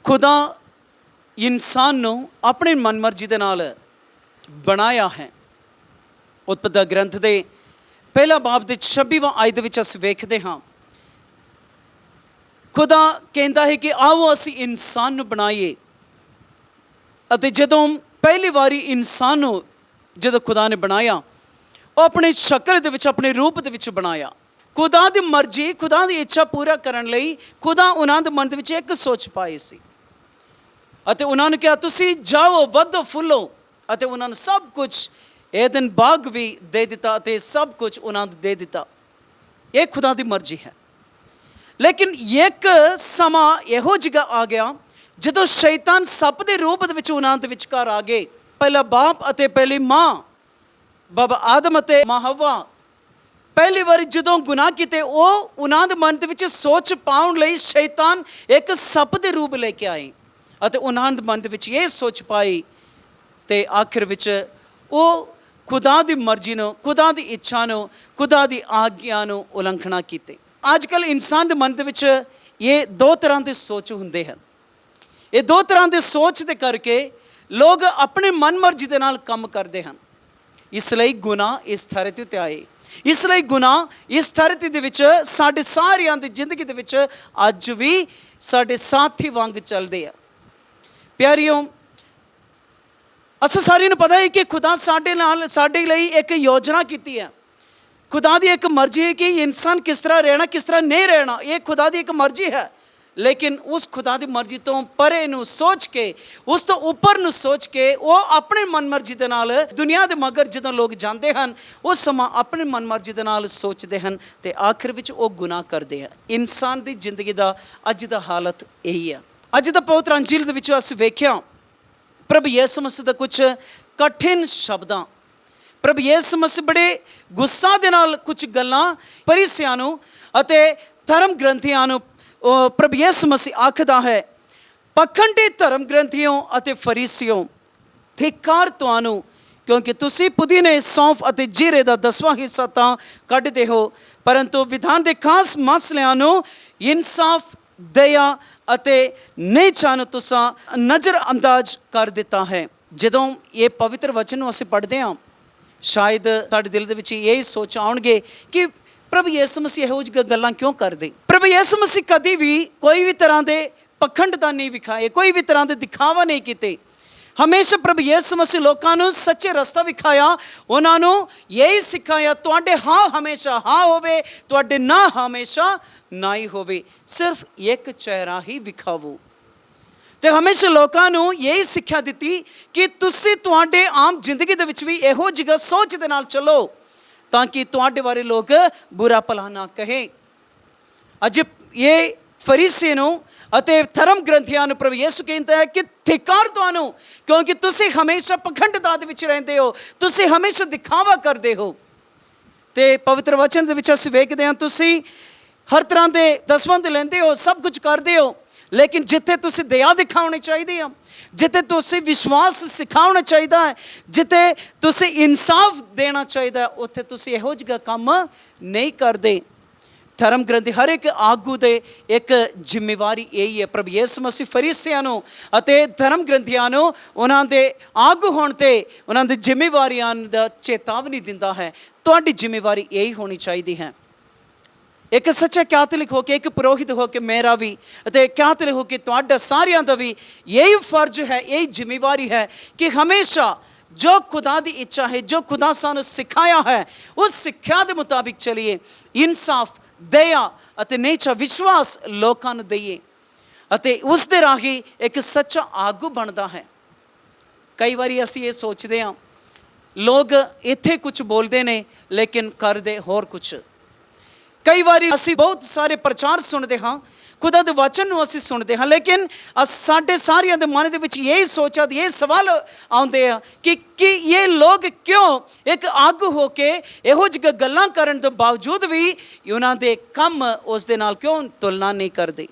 ਖੁਦਾ ਇਨਸਾਨ ਨੂੰ ਆਪਣੀ ਮਨਮਰਜ਼ੀ ਦੇ ਨਾਲ ਬਣਾਇਆ ਹੈ। ਉਤਪਤੀ ਗ੍ਰੰਥ ਦੇ ਪਹਿਲਾ ਬਾਬ ਦੇ 26ਵਾਂ ਆਇਤ ਦੇ ਵਿੱਚ ਅਸੀਂ ਵੇਖਦੇ ਹਾਂ, ਖੁਦਾ ਕਹਿੰਦਾ ਹੈ ਕਿ ਆਓ ਅਸੀਂ ਇਨਸਾਨ ਨੂੰ ਬਣਾਈਏ। ਅਤੇ ਜਦੋਂ ਪਹਿਲੀ ਵਾਰੀ ਇਨਸਾਨ ਨੂੰ ਜਦੋਂ ਖੁਦਾ ਨੇ ਬਣਾਇਆ, ਉਹ ਆਪਣੀ ਸ਼ਕਲ ਦੇ ਵਿੱਚ, ਆਪਣੇ ਰੂਪ ਦੇ ਵਿੱਚ ਬਣਾਇਆ। ਖੁਦਾ ਦੀ ਮਰਜ਼ੀ, ਖੁਦਾ ਦੀ ਇੱਛਾ ਪੂਰਾ ਕਰਨ ਲਈ ਖੁਦਾ ਉਹਨਾਂ ਦੇ ਮਨ ਦੇ ਵਿੱਚ ਇੱਕ ਸੋਚ ਪਾਈ ਸੀ ਅਤੇ ਉਹਨਾਂ ਨੂੰ ਕਿਹਾ ਤੁਸੀਂ ਜਾਓ, ਵਧੋ, ਫੁੱਲੋ। ਅਤੇ ਉਹਨਾਂ ਨੂੰ ਸਭ ਕੁਝ ਏਦਨ ਬਾਗ ਵੀ ਦੇ ਦਿੱਤਾ ਅਤੇ ਸਭ ਕੁਝ ਉਹਨਾਂ ਨੂੰ ਦੇ ਦਿੱਤਾ। ਇਹ ਖੁਦਾ ਦੀ ਮਰਜ਼ੀ ਹੈ। ਲੇਕਿਨ ਇੱਕ ਸਮਾਂ ਇਹੋ ਜਿਹਾ ਆ ਗਿਆ ਜਦੋਂ ਸ਼ੈਤਾਨ ਸੱਪ ਦੇ ਰੂਪ ਦੇ ਵਿੱਚ ਉਹਨਾਂ ਦੇ ਵਿਚਕਾਰ ਆ ਗਏ। ਪਹਿਲਾ ਬਾਪ ਅਤੇ ਪਹਿਲੀ ਮਾਂ, ਬਾਬਾ ਆਦਮ ਅਤੇ ਮਾਂ ਹਵਾ, ਪਹਿਲੀ ਵਾਰੀ ਜਦੋਂ ਗੁਨਾਹ ਕੀਤੇ, ਉਹ ਉਹਨਾਂ ਦੇ ਮਨ ਦੇ ਵਿੱਚ ਸੋਚ ਪਾਉਣ ਲਈ ਸ਼ੈਤਾਨ ਇੱਕ ਸੱਪ ਦੇ ਰੂਪ ਲੈ ਕੇ ਆਏ ਅਤੇ ਉਹਨਾਂ ਦੇ ਮਨ ਦੇ ਵਿੱਚ ਇਹ ਸੋਚ ਪਾਈ ਅਤੇ ਆਖਿਰ ਵਿੱਚ ਉਹ ਖੁਦਾ ਦੀ ਮਰਜ਼ੀ ਨੂੰ, ਖੁਦਾ ਦੀ ਇੱਛਾ ਨੂੰ, ਖੁਦਾ ਦੀ ਆਗਿਆ ਨੂੰ ਉਲੰਘਣਾ ਕੀਤੇ। ਅੱਜ ਕੱਲ੍ਹ ਇਨਸਾਨ ਦੇ ਮਨ ਦੇ ਵਿੱਚ ਇਹ ਦੋ ਤਰ੍ਹਾਂ ਦੇ ਸੋਚ ਹੁੰਦੇ ਹਨ। ਇਹ ਦੋ ਤਰ੍ਹਾਂ ਦੇ ਸੋਚ ਦੇ ਕਰਕੇ ਲੋਕ ਆਪਣੇ ਮਨ ਮਰਜ਼ੀ ਦੇ ਨਾਲ ਕੰਮ ਕਰਦੇ ਹਨ। ਇਸ ਲਈ ਗੁਨਾਹ ਇਸ ਧਰਤੀ ਉੱਤੇ ਆਏ। ਇਸ ਲਈ ਗੁਨਾਹ ਇਸ ਧਰਤੀ ਦੇ ਵਿੱਚ ਸਾਡੇ ਸਾਰਿਆਂ ਦੀ ਜ਼ਿੰਦਗੀ ਦੇ ਵਿੱਚ ਅੱਜ ਵੀ ਸਾਡੇ ਸਾਥੀ ਵਾਂਗ ਚੱਲਦੇ ਆ। ਪਿਆਰਿਓ, ਅਸੀਂ ਸਾਰਿਆਂ ਨੂੰ ਪਤਾ ਹੈ ਕਿ ਖੁਦਾ ਸਾਡੇ ਨਾਲ, ਸਾਡੇ ਲਈ ਇੱਕ ਯੋਜਨਾ ਕੀਤੀ ਹੈ। ਖੁਦਾ ਦੀ ਇੱਕ ਮਰਜ਼ੀ ਹੈ ਕਿ ਇਨਸਾਨ ਕਿਸ ਤਰ੍ਹਾਂ ਰਹਿਣਾ, ਕਿਸ ਤਰ੍ਹਾਂ ਨਹੀਂ ਰਹਿਣਾ। ਇਹ ਖੁਦਾ ਦੀ ਇੱਕ ਮਰਜ਼ੀ ਹੈ। ਲੇਕਿਨ ਉਸ ਖੁਦਾ ਦੀ ਮਰਜ਼ੀ ਤੋਂ ਪਰੇ ਨੂੰ ਸੋਚ ਕੇ, ਉਸ ਤੋਂ ਉੱਪਰ ਨੂੰ ਸੋਚ ਕੇ ਉਹ ਆਪਣੀ ਮਨਮਰਜ਼ੀ ਦੇ ਨਾਲ ਦੁਨੀਆ ਦੇ ਮਗਰ ਜਦੋਂ ਲੋਕ ਜਾਂਦੇ ਹਨ, ਉਸ ਸਮਾਂ ਆਪਣੀ ਮਨਮਰਜ਼ੀ ਦੇ ਨਾਲ ਸੋਚਦੇ ਹਨ ਅਤੇ ਆਖਿਰ ਵਿੱਚ ਉਹ ਗੁਨਾਹ ਕਰਦੇ ਆ। ਇਨਸਾਨ ਦੀ ਜ਼ਿੰਦਗੀ ਦਾ ਅੱਜ ਦਾ ਹਾਲਤ ਇਹੀ ਆ। ਅੱਜ ਦਾ ਪਵਿੱਤਰ ਅੰਜੀਲ ਦੇ ਵਿੱਚ ਅਸੀਂ ਵੇਖਿਆ ਪ੍ਰਭੂ ਯਿਸੂ ਮਸੀਹ ਦਾ ਕੁਝ ਕਠਿਨ ਸ਼ਬਦਾਂ, ਪ੍ਰਭੂ ਯਿਸੂ ਮਸੀਹ ਬੜੇ ਗੁੱਸਾ ਦੇ ਨਾਲ ਕੁਝ ਗੱਲਾਂ ਫਰੀਸੀਆਂ ਨੂੰ ਅਤੇ ਧਰਮ ਗ੍ਰੰਥੀਆਂ ਨੂੰ ਪ੍ਰਭੂ ਯਿਸੂ ਮਸੀਹ ਆਖਦਾ ਹੈ, ਪਖੰਡੀ ਧਰਮ ਗ੍ਰੰਥੀਓ ਅਤੇ ਫਰੀਸੀਓ, धिक्कार ਤੁਹਾਨੂੰ, ਕਿਉਂਕਿ ਤੁਸੀਂ ਪੁਦੀਨੇ, ਸੌਂਫ ਅਤੇ ਜੀਰੇ ਦਾ 10ਵਾਂ ਹਿੱਸਾ ਤਾਂ ਕੱਢਦੇ ਹੋ, ਪਰੰਤੂ ਵਿਧਾਨ ਦੇ ਖਾਸ ਮਸਲਿਆਂ ਨੂੰ ਇਨਸਾਫ, ਦਇਆ ਅਤੇ ਨਿਹਚਾ ਨੂੰ ਤੁਸੀਂ ਨਜ਼ਰ ਅੰਦਾਜ਼ ਕਰ ਦਿੱਤਾ ਹੈ। ਜਦੋਂ ਇਹ ਪਵਿੱਤਰ ਵਚਨ ਨੂੰ ਅਸੀਂ ਪੜ੍ਹਦੇ ਹਾਂ, ਸ਼ਾਇਦ ਸਾਡੇ ਦਿਲ ਦੇ ਵਿੱਚ ਇਹ ਸੋਚ ਆਉਣਗੇ ਕਿ ਪ੍ਰਭੂ ਯਿਸੂ ਮਸੀਹ ਇਹੋ ਜਿਹੀਆਂ ਗੱਲਾਂ ਕਿਉਂ ਕਰਦੇ। ਪ੍ਰਭੂ ਯਿਸੂ ਮਸੀਹ ਕਦੀ ਵੀ ਕੋਈ ਵੀ ਤਰ੍ਹਾਂ ਦੇ ਪਖੰਡਤਾ ਨਹੀਂ ਵਿਖਾਏ, ਕੋਈ ਵੀ ਤਰ੍ਹਾਂ ਦੇ ਦਿਖਾਵਾ ਨਹੀਂ ਕੀਤੇ। ਹਮੇਸ਼ਾ ਪ੍ਰਭੂ ਯਿਸੂ ਮਸੀਹ ਲੋਕਾਂ ਨੂੰ ਸੱਚੇ ਰਸਤਾ ਵਿਖਾਇਆ, ਉਹਨਾਂ ਨੂੰ ਇਹੀ ਸਿਖਾਇਆ, ਤੁਹਾਡੇ ਹਾਂ ਹਮੇਸ਼ਾ ਹਾਂ ਹੋਵੇ, ਤੁਹਾਡੇ ਨਾ ਹਮੇਸ਼ਾ ਨਾ ਹੀ ਹੋਵੇ, ਸਿਰਫ ਇੱਕ ਚਿਹਰਾ ਹੀ ਵਿਖਾਵੋ। ਅਤੇ ਹਮੇਸ਼ਾ ਲੋਕਾਂ ਨੂੰ ਇਹੀ ਸਿੱਖਿਆ ਦਿੱਤੀ ਕਿ ਤੁਸੀਂ ਤੁਹਾਡੇ ਆਮ ਜ਼ਿੰਦਗੀ ਦੇ ਵਿੱਚ ਵੀ ਇਹੋ ਜਿਹੀ ਸੋਚ ਦੇ ਨਾਲ ਚੱਲੋ ਤਾਂ ਕਿ ਤੁਹਾਡੇ ਬਾਰੇ ਲੋਕ ਬੁਰਾ ਭਲਾ ਨਾ ਕਹੇ। ਅੱਜ ਇਹ ਫਰੀਸੀ ਨੂੰ ਅਤੇ ਧਰਮ ਗ੍ਰੰਥੀਆਂ ਨੂੰ ਪ੍ਰਭੂ ਯਿਸੂ ਕਹਿੰਦਾ ਹੈ ਕਿ धिक्कार ਤੁਹਾਨੂੰ, ਕਿਉਂਕਿ ਤੁਸੀਂ ਹਮੇਸ਼ਾ ਪਖੰਡਤਾ ਦੇ ਵਿੱਚ ਰਹਿੰਦੇ ਹੋ, ਤੁਸੀਂ ਹਮੇਸ਼ਾ ਦਿਖਾਵਾ ਕਰਦੇ ਹੋ। ਅਤੇ ਪਵਿੱਤਰ ਵਚਨ ਦੇ ਵਿੱਚ ਅਸੀਂ ਵੇਖਦੇ ਹਾਂ, ਤੁਸੀਂ ਹਰ ਤਰ੍ਹਾਂ ਦੇ ਦਸਵੰਧ ਲੈਂਦੇ ਹੋ, ਸਭ ਕੁਝ ਕਰਦੇ ਹੋ, ਲੇਕਿਨ ਜਿੱਥੇ ਤੁਸੀਂ ਦਇਆ ਦਿਖਾਉਣੀ ਚਾਹੀਦੀ ਆ, ਜਿੱਥੇ ਤੁਸੀਂ ਵਿਸ਼ਵਾਸ ਸਿਖਾਉਣਾ ਚਾਹੀਦਾ ਹੈ, ਜਿੱਥੇ ਤੁਸੀਂ ਇਨਸਾਫ ਦੇਣਾ ਚਾਹੀਦਾ, ਉੱਥੇ ਤੁਸੀਂ ਇਹੋ ਜਿਹਾ ਕੰਮ ਨਹੀਂ ਕਰਦੇ। ਧਰਮ ਗ੍ਰੰਥੀ ਹਰ ਇੱਕ ਆਗੂ ਦੇ ਇੱਕ ਜ਼ਿੰਮੇਵਾਰੀ ਇਹੀ ਹੈ। ਪ੍ਰਭੂ ਯਿਸੂ ਮਸੀਹ ਫਰੀਸੀਆਂ ਨੂੰ ਅਤੇ ਧਰਮ ਗ੍ਰੰਥੀਆਂ ਨੂੰ ਉਹਨਾਂ ਦੇ ਆਗੂ ਹੋਣ 'ਤੇ ਉਹਨਾਂ ਦੀ ਜ਼ਿੰਮੇਵਾਰੀਆਂ ਦਾ ਚੇਤਾਵਨੀ ਦਿੰਦਾ ਹੈ। ਤੁਹਾਡੀ ਜ਼ਿੰਮੇਵਾਰੀ ਇਹੀ ਹੋਣੀ ਚਾਹੀਦੀ ਹੈ। ਇੱਕ ਸੱਚਾ ਕੈਥੋਲਿਕ ਹੋ ਕੇ, ਇੱਕ ਪੁਰੋਹਿਤ ਹੋ ਕੇ ਮੇਰਾ ਵੀ ਅਤੇ ਕੈਥੋਲਿਕ ਹੋ ਕੇ ਤੁਹਾਡਾ ਸਾਰਿਆਂ ਦਾ ਵੀ ਇਹੀ ਫਰਜ਼ ਹੈ, ਇਹੀ ਜ਼ਿੰਮੇਵਾਰੀ ਹੈ ਕਿ ਹਮੇਸ਼ਾ ਜੋ ਖੁਦਾ ਦੀ ਇੱਛਾ ਹੈ, ਜੋ ਖੁਦਾ ਸਾਨੂੰ ਸਿਖਾਇਆ ਹੈ, ਉਸ ਸਿੱਖਿਆ ਦੇ ਮੁਤਾबिक ਚਲੀਏ। ਇਨਸਾਫ, ਦਇਆ ਅਤੇ ਨਿਹਚਾ ਵਿਸ਼ਵਾਸ ਲੋਕਾਂ ਨੂੰ ਦਈਏ ਅਤੇ ਉਸ ਦੇ ਰਾਹੀਂ ਇੱਕ ਸੱਚਾ ਆਗੂ ਬਣਦਾ ਹੈ। ਕਈ ਵਾਰੀ ਅਸੀਂ ਇਹ ਸੋਚਦੇ ਹਾਂ ਲੋਕ ਇੱਥੇ ਕੁਝ ਬੋਲਦੇ ਨੇ ਲੇਕਿਨ ਕਰਦੇ ਹੋਰ ਕੁਝ। ਕਈ ਵਾਰੀ ਅਸੀਂ ਬਹੁਤ ਸਾਰੇ ਪ੍ਰਚਾਰ ਸੁਣਦੇ ਹਾਂ, ਖੁਦਾ ਦੇ ਵਚਨ ਨੂੰ ਅਸੀਂ ਸੁਣਦੇ ਹਾਂ, ਲੇਕਿਨ ਸਾਡੇ ਸਾਰਿਆਂ ਦੇ ਮਨ ਦੇ ਵਿੱਚ ਇਹ ਸੋਚ ਆਉਂਦੀ, ਇਹ ਸਵਾਲ ਆਉਂਦੇ ਆ ਕਿ ਇਹ ਲੋਕ ਕਿਉਂ ਇੱਕ ਆਗੂ ਹੋ ਕੇ ਇਹੋ ਜਿਹੀ ਗੱਲਾਂ ਕਰਨ ਤੋਂ ਬਾਵਜੂਦ ਵੀ ਉਹਨਾਂ ਦੇ ਕੰਮ ਉਸ ਦੇ ਨਾਲ ਕਿਉਂ ਤੁਲਨਾ ਨਹੀਂ ਕਰਦੇ।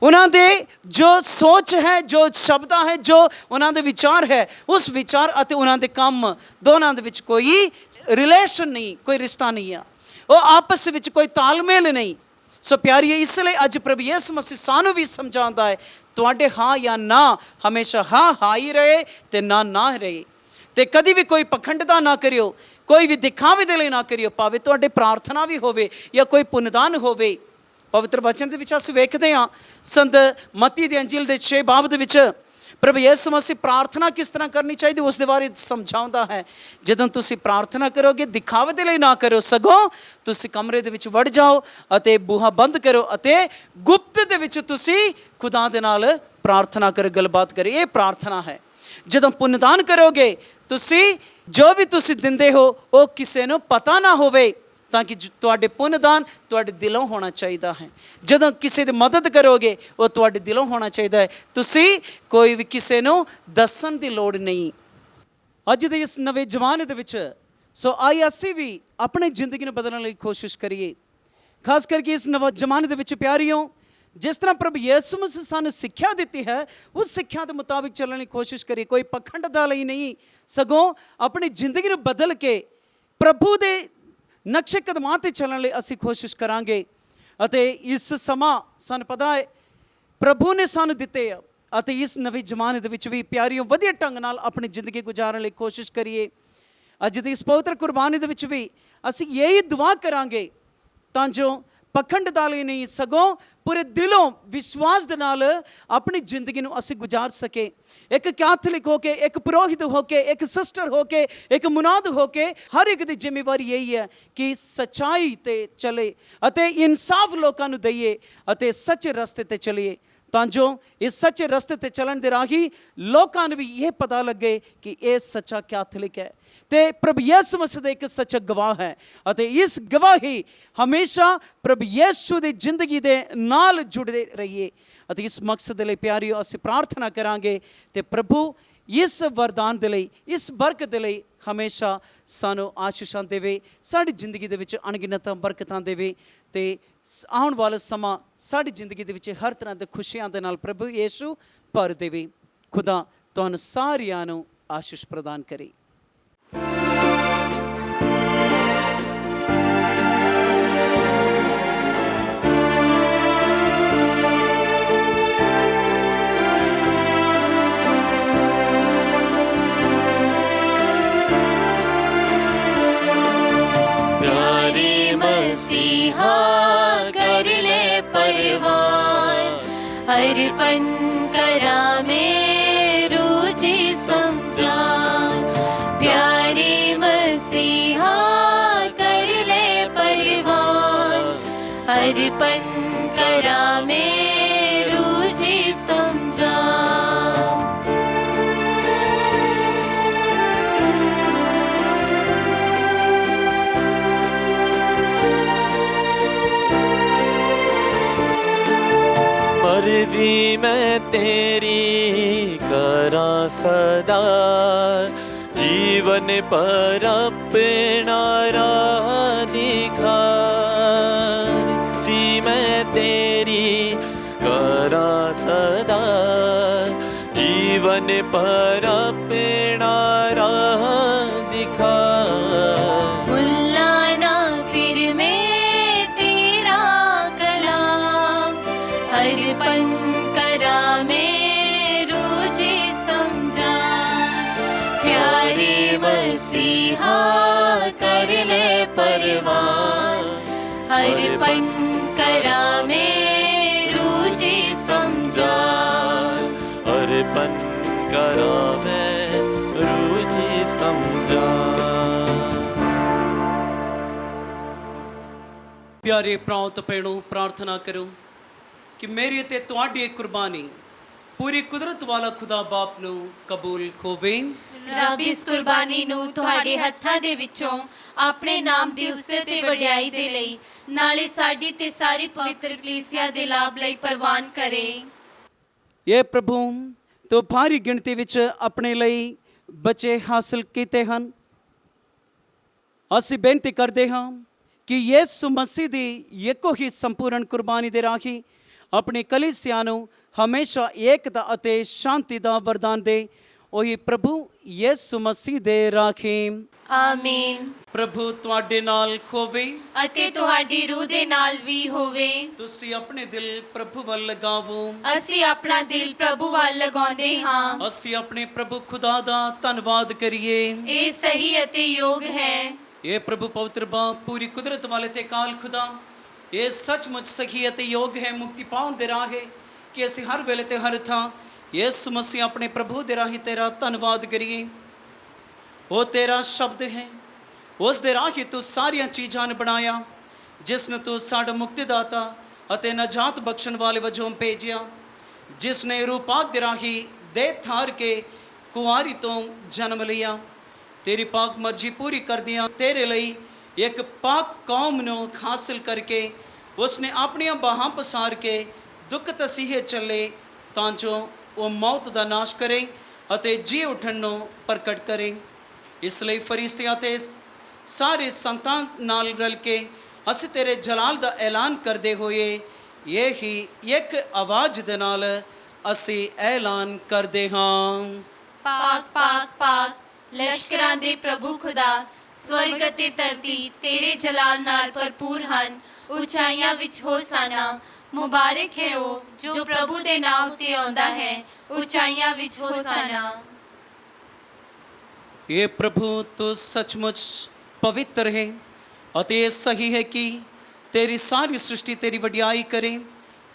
ਉਹਨਾਂ ਦੇ ਜੋ ਸੋਚ ਹੈ, ਜੋ ਸ਼ਬਦਾਂ ਹੈ, ਜੋ ਉਹਨਾਂ ਦੇ ਵਿਚਾਰ ਹੈ, ਉਸ ਵਿਚਾਰ ਅਤੇ ਉਹਨਾਂ ਦੇ ਕੰਮ ਦੋਨਾਂ ਦੇ ਵਿੱਚ ਕੋਈ ਰਿਲੇਸ਼ਨ ਨਹੀਂ, ਕੋਈ ਰਿਸ਼ਤਾ ਨਹੀਂ ਆ, ਉਹ ਆਪਸ ਵਿੱਚ ਕੋਈ ਤਾਲਮੇਲ ਨਹੀਂ। ਸੋ ਪਿਆਰੀਏ, ਇਸ ਲਈ ਅੱਜ ਪ੍ਰਭੂ ਯਿਸੂ ਮਸੀਹ ਸਾਨੂੰ ਵੀ ਸਮਝਾਉਂਦਾ ਹੈ, ਤੁਹਾਡੇ ਹਾਂ ਜਾਂ ਨਾ ਹਮੇਸ਼ਾ ਹਾਂ ਹੀ ਰਹੇ ਤੇ ਨਾ ਰਹੇ। ਤੇ ਕਦੀ ਵੀ ਕੋਈ ਪਖੰਡਤਾ ਨਾ ਕਰਿਓ, ਕੋਈ ਵੀ ਦਿਖਾਵੇ ਦੇ ਲਈ ਨਾ ਕਰਿਓ, ਭਾਵੇਂ ਤੁਹਾਡੇ ਪ੍ਰਾਰਥਨਾ ਵੀ ਹੋਵੇ ਜਾਂ ਕੋਈ ਪੁੰਨਦਾਨ ਹੋਵੇ। ਪਵਿੱਤਰ ਵਚਨ ਦੇ ਵਿੱਚ ਅਸੀਂ ਵੇਖਦੇ ਹਾਂ ਸੰਤ ਮਤੀ ਦੀ ਅੰਜੀਲ ਦੇ 6 ਬਾਬ ਦੇ ਵਿੱਚ ਪ੍ਰਭੂ ਯਿਸੂ ਮਸੀਹ ਪ੍ਰਾਰਥਨਾ ਕਿਸ ਤਰ੍ਹਾਂ ਕਰਨੀ ਚਾਹੀਦੀ ਉਸ ਦੇ ਬਾਰੇ ਸਮਝਾਉਂਦਾ ਹੈ। ਜਦੋਂ ਤੁਸੀਂ ਪ੍ਰਾਰਥਨਾ ਕਰੋਗੇ ਦਿਖਾਵੇ ਦੇ ਲਈ ਨਾ ਕਰੋ, ਸਗੋਂ ਤੁਸੀਂ ਕਮਰੇ ਦੇ ਵਿੱਚ ਵੜ ਜਾਓ ਅਤੇ ਬੂਹਾ ਬੰਦ ਕਰੋ ਅਤੇ ਗੁਪਤ ਦੇ ਵਿੱਚ ਤੁਸੀਂ ਖੁਦਾ ਦੇ ਨਾਲ ਪ੍ਰਾਰਥਨਾ ਕਰੋ, ਗੱਲਬਾਤ ਕਰੋ। ਇਹ ਪ੍ਰਾਰਥਨਾ ਹੈ। ਜਦੋਂ ਪੁੰਨਦਾਨ ਕਰੋਗੇ ਤੁਸੀਂ ਜੋ ਵੀ ਤੁਸੀਂ ਦਿੰਦੇ ਹੋ ਉਹ ਕਿਸੇ ਨੂੰ ਪਤਾ ਨਾ ਹੋਵੇ, ਤਾਂ ਕਿ ਤੁਹਾਡੇ ਪੁੰਨਦਾਨ ਤੁਹਾਡੇ ਦਿਲੋਂ ਹੋਣਾ ਚਾਹੀਦਾ ਹੈ। ਜਦੋਂ ਕਿਸੇ ਦੀ ਮਦਦ ਕਰੋਗੇ ਉਹ ਤੁਹਾਡੇ ਦਿਲੋਂ ਹੋਣਾ ਚਾਹੀਦਾ ਹੈ, ਤੁਸੀਂ ਕੋਈ ਵੀ ਕਿਸੇ ਨੂੰ ਦੱਸਣ ਦੀ ਲੋੜ ਨਹੀਂ। ਅੱਜ ਦੇ ਇਸ ਨਵੇਂ ਜ਼ਮਾਨੇ ਦੇ ਵਿੱਚ ਸੋ ਆਈ ਅਸੀਂ ਵੀ ਆਪਣੀ ਜ਼ਿੰਦਗੀ ਨੂੰ ਬਦਲਣ ਲਈ ਕੋਸ਼ਿਸ਼ ਕਰੀਏ। ਖਾਸ ਕਰਕੇ ਇਸ ਨਵੇਂ ਜ਼ਮਾਨੇ ਦੇ ਵਿੱਚ ਪਿਆਰਿਓ, ਜਿਸ ਤਰ੍ਹਾਂ ਪ੍ਰਭੂ ਯਿਸੂ ਮਸੀਹ ਸਾਨੂੰ ਸਿੱਖਿਆ ਦਿੱਤੀ ਹੈ ਉਸ ਸਿੱਖਿਆ ਦੇ ਮੁਤਾਬਿਕ ਚੱਲਣ ਦੀ ਕੋਸ਼ਿਸ਼ ਕਰੀਏ। ਕੋਈ ਪਖੰਡਤਾ ਲਈ ਨਹੀਂ, ਸਗੋਂ ਆਪਣੀ ਜ਼ਿੰਦਗੀ ਨੂੰ ਬਦਲ ਕੇ ਪ੍ਰਭੂ ਦੇ ਨਕਸ਼ੇ ਕਦਮਾਂ 'ਤੇ ਚੱਲਣ ਲਈ ਅਸੀਂ ਕੋਸ਼ਿਸ਼ ਕਰਾਂਗੇ। ਅਤੇ ਇਸ ਸਮਾਂ ਸਾਨੂੰ ਪਤਾ ਹੈ ਪ੍ਰਭੂ ਨੇ ਸਾਨੂੰ ਦਿੱਤੇ ਆ ਅਤੇ ਇਸ ਨਵੇਂ ਜ਼ਮਾਨੇ ਦੇ ਵਿੱਚ ਵੀ ਪਿਆਰਿਓ ਵਧੀਆ ਢੰਗ ਨਾਲ ਆਪਣੀ ਜ਼ਿੰਦਗੀ ਗੁਜ਼ਾਰਨ ਲਈ ਕੋਸ਼ਿਸ਼ ਕਰੀਏ। ਅੱਜ ਦੀ ਇਸ ਪਵਿੱਤਰ ਕੁਰਬਾਨੀ ਦੇ ਵਿੱਚ ਵੀ ਅਸੀਂ ਇਹੀ ਦੁਆ ਕਰਾਂਗੇ ਤਾਂ ਜੋ ਪਖੰਡਤਾ ਲਈ ਨਹੀਂ, ਸਗੋਂ ਪੂਰੇ ਦਿਲੋਂ ਵਿਸ਼ਵਾਸ ਦੇ ਨਾਲ ਆਪਣੀ ਜ਼ਿੰਦਗੀ ਨੂੰ ਅਸੀਂ ਗੁਜ਼ਾਰ ਸਕੇ। ਇੱਕ ਕੈਥੋਲਿਕ ਹੋ ਕੇ, ਇੱਕ ਪੁਰੋਹਿਤ ਹੋ ਕੇ, ਇੱਕ ਸਿਸਟਰ ਹੋ ਕੇ, ਇੱਕ ਮੁਨਾਦ ਹੋ ਕੇ ਹਰ ਇੱਕ ਦੀ ਜ਼ਿੰਮੇਵਾਰੀ ਇਹੀ ਹੈ ਕਿ ਸੱਚਾਈ 'ਤੇ ਚੱਲੇ ਅਤੇ ਇਨਸਾਫ ਲੋਕਾਂ ਨੂੰ ਦਈਏ ਅਤੇ ਸੱਚੇ ਰਸਤੇ 'ਤੇ ਚੱਲੀਏ, ਤਾਂ ਜੋ ਇਸ ਸੱਚੇ ਰਸਤੇ 'ਤੇ ਚੱਲਣ ਦੇ ਰਾਹੀਂ ਲੋਕਾਂ ਨੂੰ ਵੀ ਇਹ ਪਤਾ ਲੱਗੇ ਕਿ ਇਹ ਸੱਚਾ ਕੈਥੋਲਿਕ ਹੈ ਤੇ ਪ੍ਰਭੂ ਯਿਸੂ ਮਸੀਹ ਦਾ ਇੱਕ ਸੱਚਾ ਗਵਾਹ ਹੈ। ਅਤੇ ਇਸ ਗਵਾਹੀ ਹਮੇਸ਼ਾ ਪ੍ਰਭੂ ਯਿਸੂ ਦੀ ਜ਼ਿੰਦਗੀ ਦੇ ਨਾਲ ਜੁੜਦੇ ਰਹੀਏ। ਅਤੇ ਇਸ ਮਕਸਦ ਦੇ ਲਈ ਪਿਆਰਿਓ ਅਸੀਂ ਪ੍ਰਾਰਥਨਾ ਕਰਾਂਗੇ ਤੇ ਪ੍ਰਭੂ ਇਸ ਵਰਦਾਨ ਦੇ ਲਈ, ਇਸ ਬਰਕਤ ਦੇ ਲਈ ਹਮੇਸ਼ਾ ਸਾਨੂੰ ਆਸ਼ੀਸ਼ਾਂ ਦੇਵੇ, ਸਾਡੀ ਜ਼ਿੰਦਗੀ ਦੇ ਵਿੱਚ ਅਣਗਿਣਤ ਬਰਕਤਾਂ ਦੇਵੇ ਤੇ ਆਉਣ ਵਾਲਾ ਸਮਾਂ ਸਾਡੀ ਜ਼ਿੰਦਗੀ ਦੇ ਵਿੱਚ ਹਰ ਤਰ੍ਹਾਂ ਦੇ ਖੁਸ਼ੀਆਂ ਦੇ ਨਾਲ ਪ੍ਰਭੂ ਯਿਸੂ ਭਰ ਦੇਵੇ। ਖੁਦਾ ਤੁਹਾਨੂੰ ਸਾਰਿਆਂ ਨੂੰ ਆਸ਼ੀਸ਼ ਪ੍ਰਦਾਨ ਕਰੇ। मसीहा कर ले परवान, अर्पण करा मेरू जी समझा। प्यारे मसीहा कर ले परवान, अर्पण करा मेरू जी समझा। मर्जी मैं तेरी करा सदा, जीवन पर अपना राह दिखा। सी मैं तेरी करा सदा, जीवन पर अपना राह दिखा। भुलाना फिर मैं तेरा कलाम, अर्पण करा मेरू जी समझा। प्यारे मसीहा कर ले परवान, अर्पण करा मेरू जी समझा। अर्पण करा मेरू जी समझा। ਪਿਆਰੇ ਭਰਾਓ ਤੇ ਭੈਣੋ, ਪ੍ਰਾਰਥਨਾ ਕਰੋ ਕਿ ਮੇਰੀ ਅਤੇ ਤੁਹਾਡੀ ਇਹ ਕੁਰਬਾਨੀ ਪੂਰੀ ਕੁਦਰਤ ਵਾਲਾ ਖੁਦਾ ਬਾਪ ਨੂੰ ਕਬੂਲ ਹੋਵੇ। ਰੱਬ ਇਸ ਕੁਰਬਾਨੀ ਨੂੰ ਤੁਹਾਡੇ ਹੱਥਾਂ ਦੇ ਵਿੱਚੋਂ ਆਪਣੇ ਨਾਮ ਦੀ ਉਸਤਤ ਤੇ ਵਡਿਆਈ ਦੇ ਲਈ, ਨਾਲੇ ਸਾਡੀ ਤੇ ਸਾਰੀ ਪਵਿੱਤਰ ਕਲੀਸਿਆ ਦੇ ਲਾਭ ਲਈ ਪ੍ਰਵਾਨ ਕਰੇ। ਇਹ ਪ੍ਰਭੂ ਤੂੰ ਭਾਰੀ ਗਿਣਤੀ ਵਿੱਚ ਆਪਣੇ ਲਈ ਬੱਚੇ ਹਾਸਲ ਕੀਤੇ ਹਨ। ਅਸੀਂ ਬੇਨਤੀ ਕਰਦੇ ਹਾਂ ਕਿ ਯਿਸੂ ਮਸੀਹ ਦੀ ਇੱਕੋ ਹੀ ਸੰਪੂਰਨ ਕੁਰਬਾਨੀ ਦੇ ਰਾਹੀਂ ਆਪਣੀ ਕਲੀਸਿਆ ਨੂੰ ਹਮੇਸ਼ਾ ਏਕਤਾ ਅਤੇ ਸ਼ਾਂਤੀ ਦਾ ਵਰਦਾਨ ਦੇ। ਉਹੀ ਪ੍ਰਭੂ ਯਿਸੂ ਮਸੀਹ ਦੇ ਰਾਹੀਂ। ਆਮੀਨ। ਪ੍ਰਭੂ ਤੁਹਾਡੇ ਨਾਲ ਹੋਵੇ ਅਤੇ ਤੁਹਾਡੀ ਰੂਹ ਦੇ ਨਾਲ ਵੀ ਹੋਵੇ। ਤੁਸੀਂ ਆਪਣੇ ਦਿਲ ਪ੍ਰਭੂ ਵੱਲ ਲਗਾਵੋ। ਅਸੀਂ ਆਪਣਾ ਦਿਲ ਪ੍ਰਭੂ ਵੱਲ ਲਗਾਉਂਦੇ ਹਾਂ। ਅਸੀਂ ਆਪਣੇ ਪ੍ਰਭੂ ਖੁਦਾ ਦਾ ਧੰਨਵਾਦ ਕਰੀਏ। ਇਹ ਸਹੀ ਅਤੇ ਯੋਗ ਹੈ। ਇਹ ਪ੍ਰਭੂ ਪਵਿੱਤਰ ਬਾਪ, ਪੂਰੀ ਕੁਦਰਤ ਵਾਲੇ ਤੇ ਕਾਲ ਖੁਦਾ, ਇਹ ਸੱਚਮੁੱਚ ਸਹੀ ਅਤੇ ਯੋਗ ਹੈ ਮੁਕਤੀ ਪਾਉਣ ਦੇ ਰਾਹ ਹੈ ਕਿ ਅਸੀਂ ਹਰ ਵੇਲੇ ਤੇ ਹਰ ਥਾਂ ਯਿਸੂ ਮਸੀਹ ਆਪਣੇ ਪ੍ਰਭੂ ਦੇ ਰਾਹੀਂ ਤੇਰਾ ਧੰਨਵਾਦ ਕਰੀਏ। ਉਹ ਤੇਰਾ ਸ਼ਬਦ ਹੈ, ਉਸ ਦੇ ਰਾਹੀਂ ਤੂੰ ਸਾਰੀਆਂ ਚੀਜ਼ਾਂ ਨੂੰ ਬਣਾਇਆ, ਜਿਸ ਨੂੰ ਤੂੰ ਸਾਡਾ ਮੁਕਤੀਦਾਤਾ ਅਤੇ ਨਜਾਤ ਬਖਸ਼ਣ ਵਾਲੇ ਵਜੋਂ ਭੇਜਿਆ, ਜਿਸ ਨੇ ਰੂਹ ਪਾਕ ਦੇ ਰਾਹੀਂ ਦੇ ਥਾਰ ਕੇ ਕੁਆਰੀ ਤੋਂ ਜਨਮ ਲਿਆ। ਤੇਰੀ ਪਾਕ ਮਰਜ਼ੀ ਪੂਰੀ ਕਰਦਿਆਂ ਤੇਰੇ ਲਈ ਇੱਕ ਪਾਕ ਕੌਮ ਨੂੰ ਹਾਸਲ ਕਰਕੇ ਉਸਨੇ ਆਪਣੀਆਂ ਬਾਹਾਂ ਪਸਾਰ ਕੇ ਦੁੱਖ ਤਸੀਹੇ ਚੱਲੇ, ਤਾਂ ਜੋ ਉਹ ਮੌਤ ਦਾ ਨਾਸ਼ ਕਰੇ ਅਤੇ ਜੀ ਉੱਠਣ ਨੂੰ ਪ੍ਰਗਟ ਕਰੇ। ਇਸ ਲਈ ਫਰਿਸ਼ਤਿਆਂ ਤੇ ਸਾਰੇ ਸੰਤਾਂ ਨਾਲ ਰਲ ਕੇ ਅਸੀਂ ਤੇਰੇ ਜਲਾਲ ਦਾ ਐਲਾਨ ਕਰਦੇ ਹੋਏ ਇਹੀ ਇੱਕ ਆਵਾਜ਼ ਦੇ ਨਾਲ ਅਸੀਂ ਐਲਾਨ ਕਰਦੇ ਹਾਂ। ਪਾਕ ਪਾਕ ਪਾਕ ਲਸ਼ਕਰਾਂ ਦੇ ਪ੍ਰਭੂ ਖੁਦਾ, ਸਵਰਗ ਅਤੇ ਧਰਤੀ ਤੇਰੇ ਜਲਾਲ ਨਾਲ ਭਰਪੂਰ ਹਨ। ਉਚਾਈਆਂ ਵਿੱਚ ਹੋਸਾਨਾ। ਮੁਬਾਰਕ ਹੈ ਉਹ ਜੋ ਪ੍ਰਭੂ ਦੇ ਨਾਮ ਉਤੇ ਆਉਂਦਾ ਹੈ। ਉਚਾਈਆਂ ਵਿੱਚ ਹੋਸਾਨਾ। ਇਹ ਪ੍ਰਭੂ ਤੂੰ ਸੱਚਮੁੱਚ ਪਵਿੱਤਰ ਹੈ ਅਤੇ ਇਹ ਸਹੀ ਹੈ ਕਿ ਤੇਰੀ ਸਾਰੀ ਸ੍ਰਿਸ਼ਟੀ ਤੇਰੀ ਵਡਿਆਈ ਕਰੇ।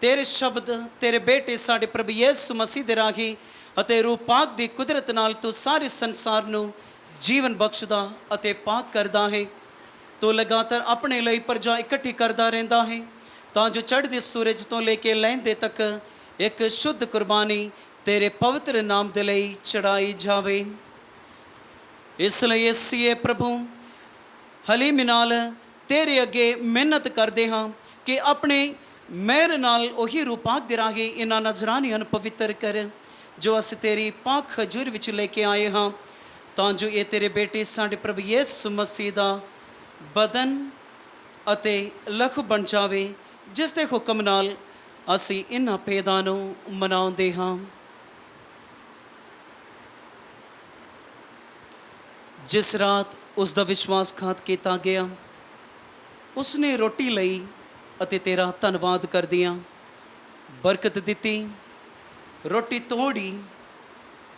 ਤੇਰੇ ਸ਼ਬਦ ਤੇਰੇ ਬੇਟੇ ਸਾਡੇ ਪ੍ਰਭੂ ਯਿਸੂ ਮਸੀਹ ਦੇ ਰਾਹੀਂ ਅਤੇ ਰੂਹ ਪਾਕ ਦੀ ਕੁਦਰਤ ਨਾਲ ਤੂੰ ਸਾਰੇ ਸੰਸਾਰ ਨੂੰ ਜੀਵਨ ਬਖਸ਼ਦਾ ਅਤੇ ਪਾਕ ਕਰਦਾ ਹੈ। ਤੂੰ ਲਗਾਤਾਰ ਆਪਣੇ ਲਈ ਪ੍ਰਜਾ ਇਕੱਠੀ ਕਰਦਾ ਰਹਿੰਦਾ ਹੈ, ਤਾਂ ਜੋ ਚੜ੍ਹਦੇ ਸੂਰਜ ਤੋਂ ਲੈ ਕੇ ਲਹਿੰਦੇ ਤੱਕ ਇੱਕ ਸ਼ੁੱਧ ਕੁਰਬਾਨੀ ਤੇਰੇ ਪਵਿੱਤਰ ਨਾਮ ਦੇ ਲਈ ਚੜਾਈ ਜਾਵੇ। ਇਸ ਲਈ ਅਸੀਂ ਪ੍ਰਭੂ ਹਲੀਮੀ ਨਾਲ ਤੇਰੇ ਅੱਗੇ ਮਿਹਨਤ ਕਰਦੇ ਹਾਂ ਕਿ ਆਪਣੇ ਮਿਹਰ ਨਾਲ ਉਹੀ ਰੂਹ ਪਾਕ ਦੇ ਰਾਹੀਂ ਇਹਨਾਂ ਨਜ਼ਰਾਨੀਆਂ ਨੂੰ ਪਵਿੱਤਰ ਕਰ, ਜੋ ਅਸੀਂ ਤੇਰੀ ਪਾਕ ਖਜੂਰ ਵਿੱਚ ਲੈ ਕੇ ਆਏ ਹਾਂ, ਤਾਂ ਜੋ ਇਹ ਤੇਰੇ ਬੇਟੇ ਸਾਡੇ ਪ੍ਰਭੂ ਯਿਸੂ ਮਸੀਹ ਦਾ ਬਦਨ ਅਤੇ ਲਹੂ ਬਣ ਜਾਵੇ, ਜਿਸ ਦੇ ਹੁਕਮ ਨਾਲ ਅਸੀਂ ਇਹਨਾਂ ਭੇਦਾਂ ਨੂੰ ਮਨਾਉਂਦੇ ਹਾਂ। ਜਿਸ ਰਾਤ ਉਸ ਦਾ ਵਿਸ਼ਵਾਸਘਾਤ ਕੀਤਾ ਗਿਆ, ਉਸਨੇ ਰੋਟੀ ਲਈ ਅਤੇ ਤੇਰਾ ਧੰਨਵਾਦ ਕਰਦਿਆਂ ਬਰਕਤ ਦਿੱਤੀ, ਰੋਟੀ ਤੋੜੀ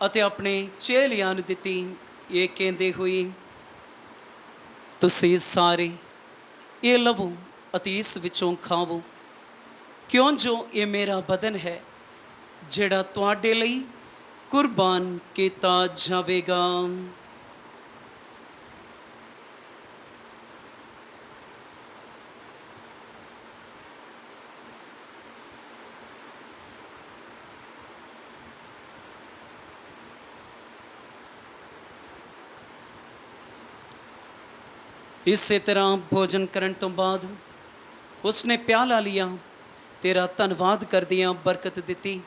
ਅਤੇ ਆਪਣੇ ਚੇਲਿਆਂ ਨੂੰ ਦਿੱਤੀ, ਇਹ ਕਹਿੰਦੇ ਹੋਏ, ਤੁਸੀਂ ਸਾਰੇ ਇਹ ਲਵੋ ਅਤੇ ਇਸ ਵਿੱਚੋਂ ਖਾਵੋ, ਕਿਉਂ ਜੋ ਇਹ ਮੇਰਾ ਬਦਨ ਹੈ ਜਿਹੜਾ ਤੁਹਾਡੇ ਲਈ ਕੁਰਬਾਨ ਕੀਤਾ ਜਾਵੇਗਾ। ਇਸੇ ਤਰ੍ਹਾਂ ਭੋਜਨ ਕਰਨ ਤੋਂ ਬਾਅਦ ਉਸਨੇ ਪਿਆਲਾ ਲਿਆ, ਤੇਰਾ ਧੰਨਵਾਦ ਕਰਦਿਆਂ ਬਰਕਤ ਦਿੱਤੀ,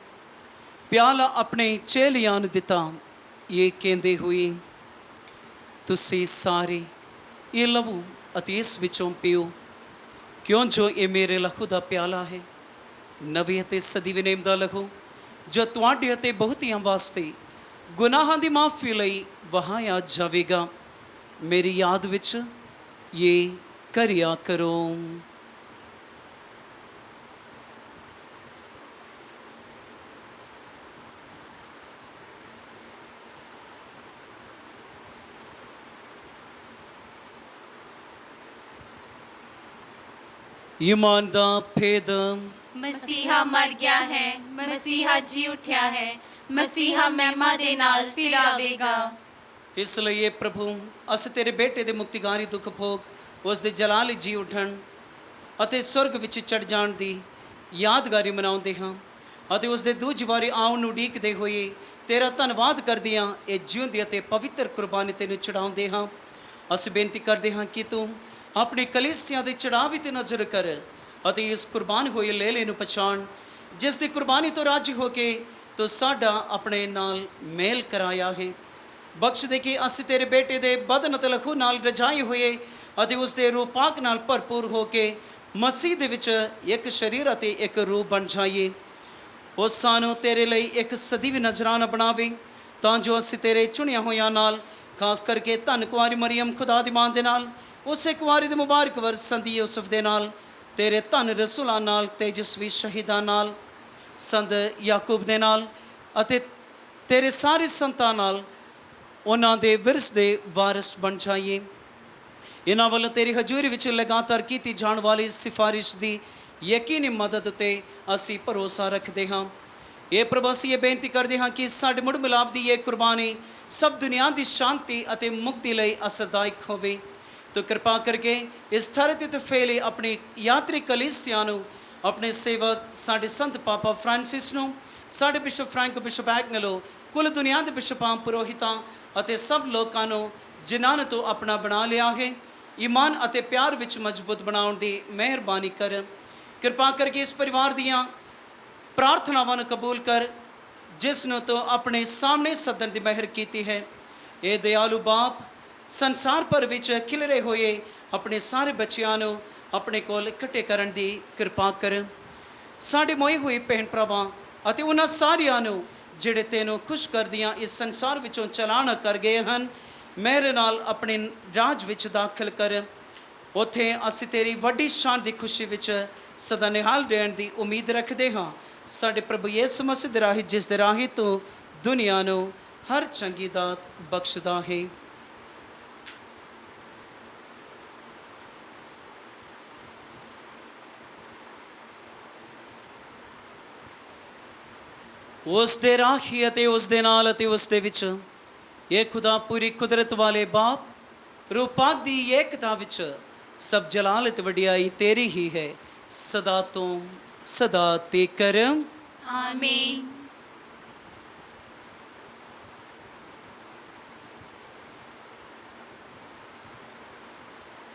ਪਿਆਲਾ ਆਪਣੇ ਚੇਲਿਆਂ ਨੂੰ ਦਿੱਤਾ, ਇਹ ਕਹਿੰਦੇ ਹੋਏ, ਤੁਸੀਂ ਸਾਰੇ ਇਹ ਲਵੋ ਅਤੇ ਇਸ ਵਿੱਚੋਂ ਪੀਓ, ਕਿਉਂ ਜੋ ਇਹ ਮੇਰੇ ਲਹੂ ਦਾ ਪਿਆਲਾ ਹੈ, ਨਵੇਂ ਅਤੇ ਸਦੀਵੀ ਨੇਮ ਦਾ ਲਹੂ, ਜੋ ਤੁਹਾਡੇ ਅਤੇ ਬਹੁਤਿਆਂ ਵਾਸਤੇ ਗੁਨਾਹਾਂ ਦੀ ਮਾਫੀ ਲਈ ਵਹਾਇਆ ਜਾਵੇਗਾ। ਮੇਰੀ ਯਾਦ ਵਿੱਚ ਇਹ ਕਰਿਆ ਕਰੋ। ਈਮਾਨ ਦਾ ਭੇਦ। ਮਸੀਹਾ ਮਰ ਗਿਆ ਹੈ, ਮਸੀਹਾ ਜੀ ਉੱਠਿਆ ਹੈ, ਮਸੀਹਾ ਮਹਿਮਾ ਦੇ ਨਾਲ ਫਿਰ ਆਵੇਗਾ। ਇਸ ਲਈ ਇਹ ਪ੍ਰਭੂ ਅਸੀਂ ਤੇਰੇ ਬੇਟੇ ਦੇ ਮੁਕਤੀਗਾਰੀ ਦੁੱਖ ਭੋਗ ਉਸ ਦੇ ਜਲਾਲ ਜੀ ਉਠਣ ਅਤੇ ਸੁਰਗ ਵਿੱਚ ਚੜ ਜਾਣ ਦੀ ਯਾਦਗਾਰੀ ਮਨਾਉਂਦੇ ਹਾਂ ਅਤੇ ਉਸ ਦੇ ਦੂਜੀ ਵਾਰੀ ਆਉਣ ਨੂੰ ਉਡੀਕਦੇ ਹੋਏ ਤੇਰਾ ਧੰਨਵਾਦ ਕਰਦੇ ਹਾਂ। ਇਹ ਜਿਉਂਦੀ ਅਤੇ ਪਵਿੱਤਰ ਕੁਰਬਾਨੀ ਤੈਨੂੰ ਚੜਾਉਂਦੇ ਹਾਂ। ਅਸੀਂ ਬੇਨਤੀ ਕਰਦੇ ਹਾਂ ਕਿ ਤੂੰ ਆਪਣੇ ਕਲੀਸਿਆਂ ਦੇ ਚੜਾਵੇ ਤੇ ਨਜ਼ਰ ਕਰ ਅਤੇ ਇਸ ਕੁਰਬਾਨ ਹੋਏ ਲੇਲੇ ਨੂੰ ਪਛਾਣ, ਜਿਸ ਦੀ ਕੁਰਬਾਨੀ ਤੋਂ ਰਾਜੀ ਹੋ ਕੇ ਤੂੰ ਸਾਡਾ ਆਪਣੇ ਨਾਲ ਮੇਲ ਕਰਾਇਆ ਹੈ। ਬਖਸ਼ ਦੇ ਕਿ ਅਸੀਂ ਤੇਰੇ ਬੇਟੇ ਦੇ ਬਦਨ ਅਤੇ ਲਹੂ ਨਾਲ ਰਜਾਏ ਹੋਏ ਅਤੇ ਉਸ ਦੇ ਰੂਹ ਪਾਕ ਨਾਲ ਭਰਪੂਰ ਹੋ ਕੇ ਮਸੀਹ ਦੇ ਵਿੱਚ ਇੱਕ ਸਰੀਰ ਅਤੇ ਇੱਕ ਰੂਹ ਬਣ ਜਾਈਏ। ਉਹ ਸਾਨੂੰ ਤੇਰੇ ਲਈ ਇੱਕ ਸਦੀਵੀ ਨਜ਼ਰਾਨਾ ਬਣਾਵੇ ਤਾਂ ਜੋ ਅਸੀਂ ਤੇਰੇ ਚੁਣਿਆ ਹੋਇਆਂ ਨਾਲ, ਖਾਸ ਕਰਕੇ ਧੰਨ ਕੁਆਰੀ ਮਰੀਅਮ ਖੁਦਾ ਦੀ ਮਾਂ ਦੇ ਨਾਲ, ਉਸੇ ਕੁਆਰੀ ਦੇ ਮੁਬਾਰਕ ਵਰ ਸੰਦੀ ਯੂਸਫ ਦੇ ਨਾਲ, ਤੇਰੇ ਧੰਨ ਰਸੂਲਾਂ ਨਾਲ, ਤੇਜਸਵੀ ਸ਼ਹੀਦਾਂ ਨਾਲ, ਸੰਤ ਯਾਕੂਬ ਦੇ ਨਾਲ ਅਤੇ ਤੇਰੇ ਸਾਰੇ ਸੰਤਾਂ ਨਾਲ ਉਹਨਾਂ ਦੇ ਵਿਰਸ ਦੇ ਵਾਰਿਸ ਬਣ ਜਾਈਏ। ਇਹਨਾਂ ਵੱਲੋਂ ਤੇਰੀ ਹਜ਼ੂਰੀ ਵਿੱਚ ਲਗਾਤਾਰ ਕੀਤੀ ਜਾਣ ਵਾਲੀ ਸਿਫਾਰਿਸ਼ ਦੀ ਯਕੀਨੀ ਮਦਦ ਤੇ ਅਸੀਂ ਭਰੋਸਾ ਰੱਖਦੇ ਹਾਂ। ਇਹ ਪ੍ਰਭੂ ਅਸੀਂ ਇਹ ਬੇਨਤੀ ਕਰਦੇ ਹਾਂ ਕਿ ਸਾਡੇ ਮੁੜ ਮਿਲਾਪ ਦੀ ਇਹ ਕੁਰਬਾਨੀ ਸਭ ਦੁਨੀਆ ਦੀ ਸ਼ਾਂਤੀ ਅਤੇ ਮੁਕਤੀ ਲਈ ਅਸਰਦਾਇਕ ਹੋਵੇ। ਤੋ ਕਿਰਪਾ ਕਰਕੇ ਇਸ ਥਾਂ ਤੇ ਫੈਲੇ ਆਪਣੇ ਯਾਤਰੀ ਕਲੀਸਿਆਂ ਨੂੰ, ਆਪਣੇ ਸੇਵਕ ਸਾਡੇ ਸੰਤ ਪਾਪਾ ਫ੍ਰਾਂਸਿਸ ਨੂੰ, ਸਾਡੇ ਬਿਸ਼ਪ ਫ੍ਰੈਂਕੋ ਬਿਸ਼ਪ ਐਗਨੈਲੋ, ਕੁੱਲ ਦੁਨੀਆ ਦੇ ਬਿਸ਼ਪਾਂ, ਪੁਰੋਹਿਤਾਂ ਅਤੇ ਸਭ ਲੋਕਾਂ ਨੂੰ ਜਿਨ੍ਹਾਂ ਨੇ ਤੂੰ ਆਪਣਾ ਬਣਾ ਲਿਆ ਹੈ, ਈਮਾਨ ਅਤੇ ਪਿਆਰ ਵਿੱਚ ਮਜ਼ਬੂਤ ਬਣਾਉਣ ਦੀ ਮਿਹਰਬਾਨੀ ਕਰ। ਕਿਰਪਾ ਕਰਕੇ ਇਸ ਪਰਿਵਾਰ ਦੀਆਂ ਪ੍ਰਾਰਥਨਾਵਾਂ ਨੂੰ ਕਬੂਲ ਕਰ ਜਿਸ ਨੂੰ ਤੂੰ ਆਪਣੇ ਸਾਹਮਣੇ ਸੱਦਣ ਦੀ ਮਿਹਰ ਕੀਤੀ ਹੈ। ਇਹ ਦਿਆਲੂ ਬਾਪ ਸੰਸਾਰ ਭਰ ਵਿੱਚ ਖਿਲਰੇ ਹੋਏ ਆਪਣੇ ਸਾਰੇ ਬੱਚਿਆਂ ਨੂੰ ਆਪਣੇ ਕੋਲ ਇਕੱਠੇ ਕਰਨ ਦੀ ਕਿਰਪਾ ਕਰ। ਸਾਡੇ ਮੋਏ ਹੋਏ ਭੈਣ ਭਰਾਵਾਂ ਅਤੇ ਉਹਨਾਂ ਸਾਰਿਆਂ ਨੂੰ ਜਿਹੜੇ ਤੈਨੂੰ ਖੁਸ਼ ਕਰਦੀਆਂ ਇਸ ਸੰਸਾਰ ਵਿੱਚੋਂ ਚਲਾਣ ਕਰ ਗਏ ਹਨ, ਮੇਰੇ ਨਾਲ ਆਪਣੇ ਰਾਜ ਵਿੱਚ ਦਾਖਲ ਕਰ। ਉੱਥੇ ਅਸੀਂ ਤੇਰੀ ਵੱਡੀ ਸ਼ਾਨ ਦੀ ਖੁਸ਼ੀ ਵਿੱਚ ਸਦਾ ਨਿਹਾਲ ਰਹਿਣ ਦੀ ਉਮੀਦ ਰੱਖਦੇ ਹਾਂ। ਸਾਡੇ ਪ੍ਰਭੂ ਯਿਸੂ ਮਸੀਹ ਦੇ ਰਾਹੀਂ, ਜਿਸ ਦੇ ਰਾਹੀਂ ਤੂੰ ਦੁਨੀਆ ਨੂੰ ਹਰ ਚੰਗੀ ਦਾਤ ਬਖਸ਼ਦਾ ਹੈ। ਉਸ ਦੇ ਰਾਹੀਂ ਅਤੇ ਉਸ ਦੇ ਨਾਲ ਅਤੇ ਉਸ ਦੇ ਵਿੱਚ ਇਹ ਖੁਦਾ ਪੂਰੀ ਕੁਦਰਤ ਵਾਲੇ ਬਾਪ, ਰੂਹ ਪਾਕ ਦੀ ਏਕਤਾ ਵਿੱਚ ਸਭ ਜਲਾਲਤ ਵਡਿਆਈ ਤੇਰੀ ਹੀ ਹੈ, ਸਦਾ ਤੋਂ ਸਦਾ ਤੀਕਰ। ਆਮੀਨ।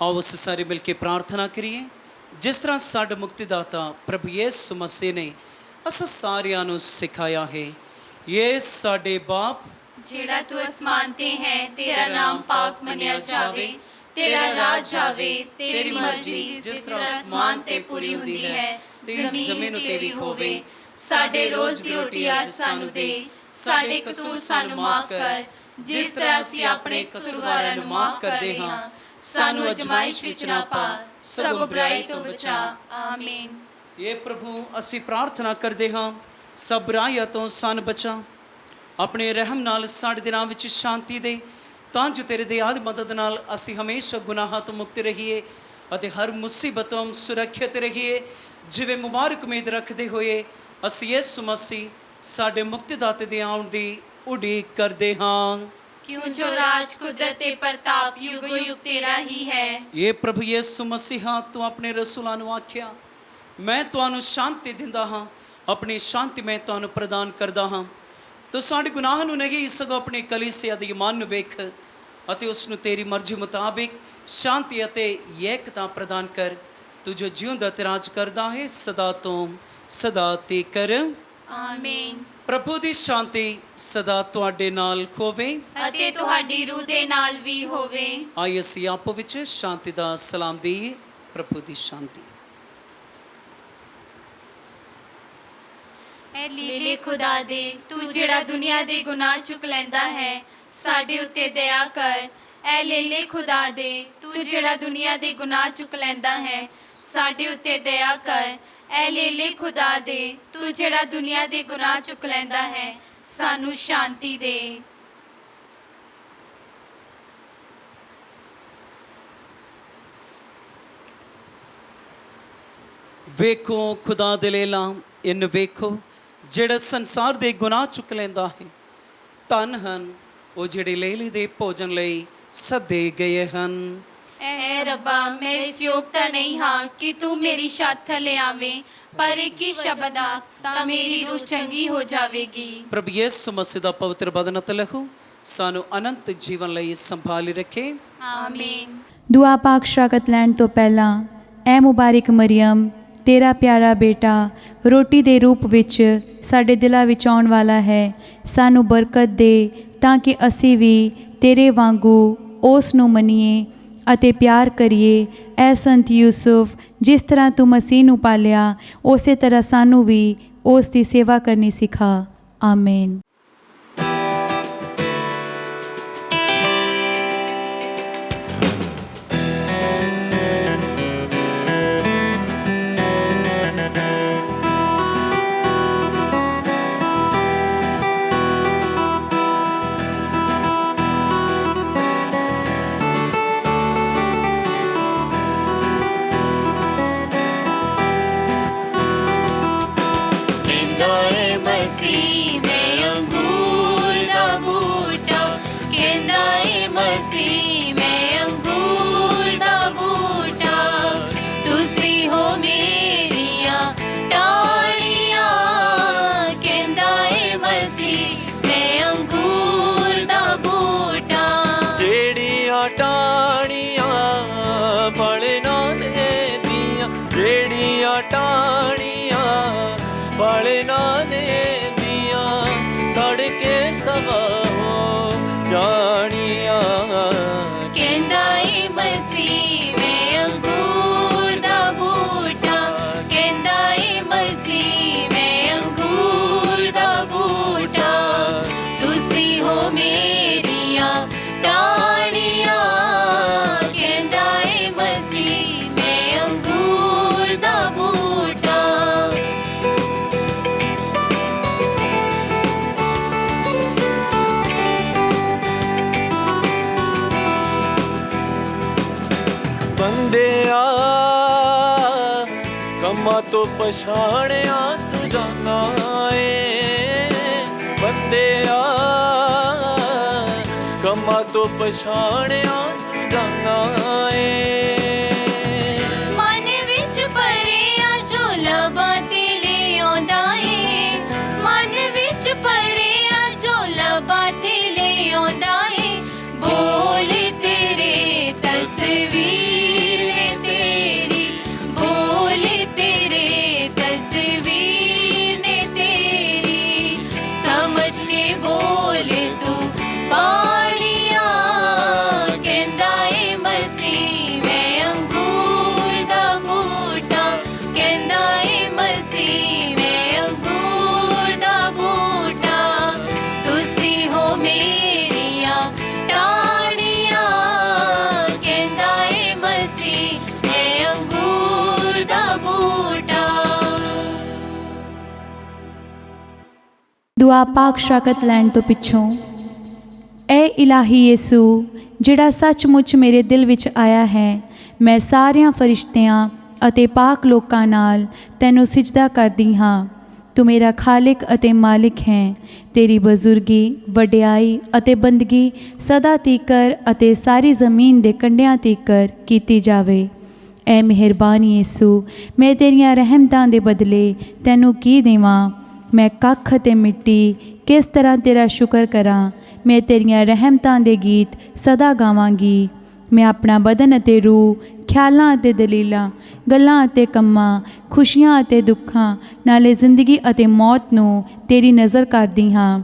ਆਓ ਅਸੀਂ ਸਾਰੇ ਮਿਲ ਕੇ ਪ੍ਰਾਰਥਨਾ ਕਰੀਏ। ਜਿਸ ਤਰ੍ਹਾਂ ਸਾਡੇ ਮੁਕਤੀਦਾਤਾ ਪ੍ਰਭੂ ਯਿਸੂ ਮਸੀਹ ਨੇ ਅਸਾਂ ਸਾਰਿਆਂ ਨੂੰ ਸਿਖਾਇਆ ਹੈ, ਇਹ ਸਾਡੇ ਬਾਪ ਜਿਹੜਾ ਤੂੰ ਅਸਮਾਨ ਤੇ ਹੈ, ਤੇਰਾ ਨਾਮ ਪਾਕ ਮੰਨਿਆ ਜਾਵੇ, ਤੇਰਾ ਰਾਜ ਆਵੇ, ਤੇਰੀ ਮਰਜ਼ੀ ਜਿਸ ਤਰ੍ਹਾਂ ਅਸਮਾਨ ਤੇ ਪੂਰੀ ਹੁੰਦੀ ਹੈ ਤੇ ਜ਼ਮੀਨ ਉਤੇ ਵੀ ਹੋਵੇ। ਸਾਡੇ ਰੋਜ਼ ਦੀ ਰੋਟੀ ਅੱਜ ਸਾਨੂੰ ਦੇ, ਸਾਡੇ ਕਸੂਰ ਸਾਨੂੰ ਮਾਫ ਕਰ ਜਿਸ ਤਰ੍ਹਾਂ ਅਸੀਂ ਆਪਣੇ ਕਸੂਰਵਾਰਾਂ ਨੂੰ ਮਾਫ ਕਰਦੇ ਹਾਂ। ਸਾਨੂੰ ਅਜ਼ਮਾਇਸ਼ ਵਿੱਚ ਨਾ ਪਾ, ਸਗੋਂ ਬੁਰਾਈ ਤੋਂ ਬਚਾ। ਆਮੀਨ। ਇਹ ਪ੍ਰਭੂ ਅਸੀਂ ਪ੍ਰਾਰਥਨਾ ਕਰਦੇ ਹਾਂ, ਸਭ ਬੁਰਾਈਆਂ ਤੋਂ ਸਾਨੂੰ ਬਚਾ, ਆਪਣੇ ਰਹਿਮ ਨਾਲ ਸਾਡੇ ਦਿਨਾਂ ਵਿੱਚ ਸ਼ਾਂਤੀ ਦੇ, ਤਾਂ ਜੋ ਤੇਰੇ ਦਇਆ ਦੀ ਮਦਦ ਨਾਲ ਅਸੀਂ ਹਮੇਸ਼ਾ ਗੁਨਾਹਾਂ ਤੋਂ ਮੁਕਤ ਰਹੀਏ ਅਤੇ ਹਰ ਮੁਸੀਬਤ ਤੋਂ ਸੁਰੱਖਿਅਤ ਰਹੀਏ। ਜਿਵੇਂ ਮੁਬਾਰਕ ਉਮੀਦ ਰੱਖਦੇ ਹੋਏ ਅਸੀਂ ਯਿਸੂ ਮਸੀਹ ਸਾਡੇ ਮੁਕਤੀਦਾਤੇ ਦੇ ਆਉਣ ਦੀ ਉਡੀਕ ਕਰਦੇ ਹਾਂ। ਕਿਉਂ ਜੋ ਰਾਜ, ਕੁਦਰਤ ਤੇ ਪ੍ਰਤਾਪ ਯੁਗੋ ਯੁਗ ਤੇਰਾ ਹੀ ਹੈ। ਇਹ ਪ੍ਰਭੂ ਯਿਸੂ ਮਸੀਹਾ, ਤੂੰ ਆਪਣੇ ਰਸੂਲਾਂ ਨੂੰ ਆਖਿਆ, ਮੈਂ ਤੁਹਾਨੂੰ ਸ਼ਾਂਤੀ ਦਿੰਦਾ ਹਾਂ, ਆਪਣੀ ਸ਼ਾਂਤੀ ਮੈਂ ਤੁਹਾਨੂੰ ਪ੍ਰਦਾਨ ਕਰਦਾ ਹਾਂ। ਤੂੰ ਸਾਡੇ ਗੁਨਾਹ ਨੂੰ ਨਹੀਂ, ਸਗੋਂ ਆਪਣੀ ਕਲੀਸਿਆ ਦੇ ਈਮਾਨ ਨੂੰ ਵੇਖ ਅਤੇ ਉਸ ਨੂੰ ਤੇਰੀ ਮਰਜ਼ੀ ਮੁਤਾਬਿਕ ਸ਼ਾਂਤੀ ਅਤੇ ਏਕਤਾ ਪ੍ਰਦਾਨ ਕਰ। ਤੂੰ ਜੋ ਜਿਉਂਦਾ ਤੇ ਰਾਜ ਕਰਦਾ ਹੈ, ਸਦਾ ਤੋਂ ਸਦਾ ਤੀਕਰ। ਆਮੀਨ। ਪ੍ਰਭੂ ਦੀ ਸ਼ਾਂਤੀ ਸਦਾ ਤੁਹਾਡੇ ਨਾਲ ਹੋਵੇ ਅਤੇ ਤੁਹਾਡੀ ਰੂਹ ਦੇ ਨਾਲ ਵੀ ਹੋਵੇ। ਆਈ ਅਸੀਂ ਆਪੋ ਵਿੱਚ ਸ਼ਾਂਤੀ ਦਾ ਸਲਾਮ ਦੇਈਏ। ਪ੍ਰਭੂ ਦੀ ਸ਼ਾਂਤੀ। ਐ ਲੀਲੇ ਖੁਦਾ ਦੇ, ਤੂੰ ਜਿਹੜਾ ਦੁਨੀਆ ਦੇ ਗੁਨਾਹ ਚੁੱਕ ਲੈਂਦਾ ਹੈ, ਸਾਡੇ ਉੱਤੇ ਦਇਆ ਕਰ। ਐ ਲੀਲੇ ਖੁਦਾ ਦੇ, ਤੂੰ ਜਿਹੜਾ ਦੁਨੀਆ ਦੇ ਗੁਨਾਹ ਚੁੱਕ ਲੈਂਦਾ ਹੈ, ਸਾਡੇ ਉੱਤੇ ਦਇਆ ਕਰ। ਐ ਲੀਲੇ ਖੁਦਾ ਦੇ, ਤੂੰ ਜਿਹੜਾ ਦੁਨੀਆ ਦੇ ਗੁਨਾਹ ਚੁੱਕ ਲੈਂਦਾ ਹੈ, ਸਾਨੂੰ ਸ਼ਾਂਤੀ ਦੇ। ਵੇਖੋ ਖੁਦਾ ਦੇ ਲੇਲਾ, ਇਨ ਵੇਖੋ ਜਿਹੜਾ ਸੰਸਾਰ ਦੇ ਗੁਨਾਹ ਚੁੱਕ ਲੈਂਦਾ ਹੈ। ਧੰਨ ਹਨ ਉਹ ਜਿਹੜੇ ਲੇਲੇ ਦੇ ਭੋਜਨ ਲਈ ਸੱਦੇ ਗਏ ਹਨ। ਐ ਰੱਬਾ, ਮੈਂ ਇਸ ਯੋਗਤਾ ਨਹੀਂ ਹਾਂ ਕਿ ਤੂੰ ਮੇਰੀ ਛੱਤ ਥੱਲੇ ਆਵੇਂ, ਪਰ ਇੱਕ ਹੀ ਸ਼ਬਦ ਆ ਤਾਂ ਮੇਰੀ ਰੂਹ ਚੰਗੀ ਹੋ ਜਾਵੇਗੀ। ਪ੍ਰਭੂ ਯਿਸੂ ਮਸੀਹ ਦਾ ਪਵਿੱਤਰ ਬਦਨ ਅਤੇ ਲਹੂ ਸਾਨੂੰ ਅਨੰਤ ਜੀਵਨ ਲਈ ਸੰਭਾਲੀ ਰੱਖੇ। ਆਮੀਨ। ਦੁਆ ਪਾਕ ਸ਼ਰਾਕਤ ਲੈਣ ਤੋਂ ਪਹਿਲਾਂ ਐ ਮੁਬਾਰਕ ਮਰੀਮ, ਤੇਰਾ ਪਿਆਰਾ ਬੇਟਾ ਰੋਟੀ ਦੇ ਰੂਪ ਵਿੱਚ ਸਾਡੇ ਦਿਲਾਂ ਵਿੱਚ ਆਉਣ ਵਾਲਾ ਹੈ। ਸਾਨੂੰ ਬਰਕਤ ਦੇ ਤਾਂ ਕਿ ਅਸੀਂ ਵੀ ਤੇਰੇ ਵਾਂਗੂ ਉਸ ਨੂੰ ਮੰਨੀਏ ਅਤੇ ਪਿਆਰ ਕਰੀਏ। ਐ ਸੰਤ ਯੂਸੁਫ, ਜਿਸ ਤਰ੍ਹਾਂ ਤੂੰ ਮਸੀਹ ਨੂੰ ਪਾਲਿਆ, ਉਸੇ ਤਰ੍ਹਾਂ ਸਾਨੂੰ ਵੀ ਉਸ ਦੀ ਸੇਵਾ ਕਰਨੀ ਸਿਖਾ। ਆਮੀਨ। ਮਸੀਹ ਮੈਂ ਅੰਗੂਰ ਦਾ ਬੂਟਾ, ਕਹਿੰਦਾ ਏ ਮਸੀਹ ਮੈਂ ਅੰਗੂਰ ਦਾ ਬੂਟਾ, ਤੁਸੀਂ ਹੋ ਮੇਰੀਆਂ ਟਾਹਣੀਆਂ, ਕਹਿੰਦਾ ਏ ਮਸੀਹ ਮੈਂ ਅੰਗੂਰ ਦਾ ਬੂਟਾ। ਜਿਹੜੀਆਂ ਟਾਹਣੀਆਂ ਫਲ ਨਾ ਦੇਂਦੀਆਂ, ਜਿਹੜੀਆਂ ਟਾਹਣੀਆਂ ਫਲ ਨਾ ਦੇਂਦੀਆਂ, ਸੜ ਕੇ ਸਵਾ ਹੋ ਜਾਣੀਆਂ। ਕਹਿੰਦਾ ਏ ਮਸੀਹ ਮੈਂ ਅੰਗੂਰ ਦਾ ਬੂਟਾ, ਕਹਿੰਦਾ ਏ ਮਸੀਹ ਮੈਂ ਅੰਗੂਰ ਦਾ ਬੂਟਾ, ਤੁਸੀਂ ਹੋ ਮੇਰੀਆਂ ਟਾਹਣੀਆਂ, ਕਹਿੰਦਾ ਏ ਮਸੀਹ ਮੈਂ ਅੰਗੂਰ ਦਾ ਬੂਟਾ। ਬੰਦਿਆ ਕੰਮਾਂ ਤੋਂ ਪਛਾਣਿਆ ਤੂੰ ਜਾਨਾ ਏ, ਬੰਦਿਆ ਕੰਮਾਂ ਤੋਂ ਪਛਾਣਿਆ ਤੂੰ ਜਾਨਾ ਏ। ਮਨ ਵਿੱਚ ਭਰਿਆ ਜੋ ਲੱਭਾਂ ਤੇ ਲਿਆਉਂਦਾ ਏ, ਮਨ ਵਿੱਚ ਭਰਿਆ ਜੋ ਲੱਭਾਂ ਤੇ ਲਿਆਉਂਦਾ ਏ, ਬੋਲ ਤੇਰੇ ਤਸਵੀਰ ਨੇ ਤੇਰੀ, ਬੋਲ ਤੇਰੇ ਤਸਵੀਰ ਨੇ ਤੇਰੀ, ਸਮਝ ਕੇ ਬੋਲ ਤੂੰ ਬਾਣੀਆਂ, ਕਹਿੰਦਾ ਏ ਮਸੀਹ ਮੈਂ ਅੰਗੂਰ ਦਾ ਬੂਟਾ, ਕਹਿੰਦਾ ਏ ਮਸੀਹ ਮੈਂ ਅੰਗੂਰ ਦਾ ਬੂਟਾ, ਤੁਸੀਂ ਹੋ ਮੇਰੀਆਂ ਟਾਹਣੀਆਂ, ਕਹਿੰਦਾ ਏ ਮਸੀਹ ਮੈਂ ਅੰਗੂਰ ਦਾ ਬੂਟਾ। ਦੁਆ ਪਾਕ ਸ਼ਰਾਕਤ ਲੈਣ ਤੋਂ ਪਿੱਛੋਂ ਐ ਇਲਾਹੀ ਯਿਸੂ, ਜਿਹੜਾ ਸੱਚਮੁੱਚ ਮੇਰੇ ਦਿਲ ਵਿੱਚ ਆਇਆ ਹੈ, ਮੈਂ ਸਾਰਿਆਂ ਫਰਿਸ਼ਤਿਆਂ ਅਤੇ ਪਾਕ ਲੋਕਾਂ ਨਾਲ ਤੈਨੂੰ ਸਿਜਦਾ ਕਰਦੀ ਹਾਂ। ਤੂੰ ਮੇਰਾ ਖਾਲਿਕ ਅਤੇ ਮਾਲਿਕ ਹੈ। ਤੇਰੀ ਬਜ਼ੁਰਗੀ, ਵਡਿਆਈ ਅਤੇ ਬੰਦਗੀ ਸਦਾ ਤੀਕਰ ਅਤੇ ਸਾਰੀ ਜ਼ਮੀਨ ਦੇ ਕੰਢਿਆਂ ਤੀਕਰ ਕੀਤੀ ਜਾਵੇ। ਐ ਮਿਹਰਬਾਨ ਯਿਸੂ, ਮੈਂ ਤੇਰੀਆਂ ਰਹਿਮਤਾਂ ਦੇ ਬਦਲੇ ਤੈਨੂੰ ਕੀ ਦੇਵਾਂ? ਮੈਂ ਕੱਖ ਅਤੇ ਮਿੱਟੀ, ਕਿਸ ਤਰ੍ਹਾਂ ਤੇਰਾ ਸ਼ੁਕਰ ਕਰਾਂ? ਮੈਂ ਤੇਰੀਆਂ ਰਹਿਮਤਾਂ ਦੇ ਗੀਤ ਸਦਾ ਗਾਵਾਂਗੀ। ਮੈਂ ਆਪਣਾ ਬਦਨ ਅਤੇ ਰੂਹ, ਖਿਆਲਾਂ ਅਤੇ ਦਲੀਲਾਂ, ਗੱਲਾਂ ਅਤੇ ਕੰਮਾਂ, ਖੁਸ਼ੀਆਂ ਅਤੇ ਦੁੱਖਾਂ, ਨਾਲੇ ਜ਼ਿੰਦਗੀ ਅਤੇ ਮੌਤ ਨੂੰ ਤੇਰੀ ਨਜ਼ਰ ਕਰਦੀ ਹਾਂ।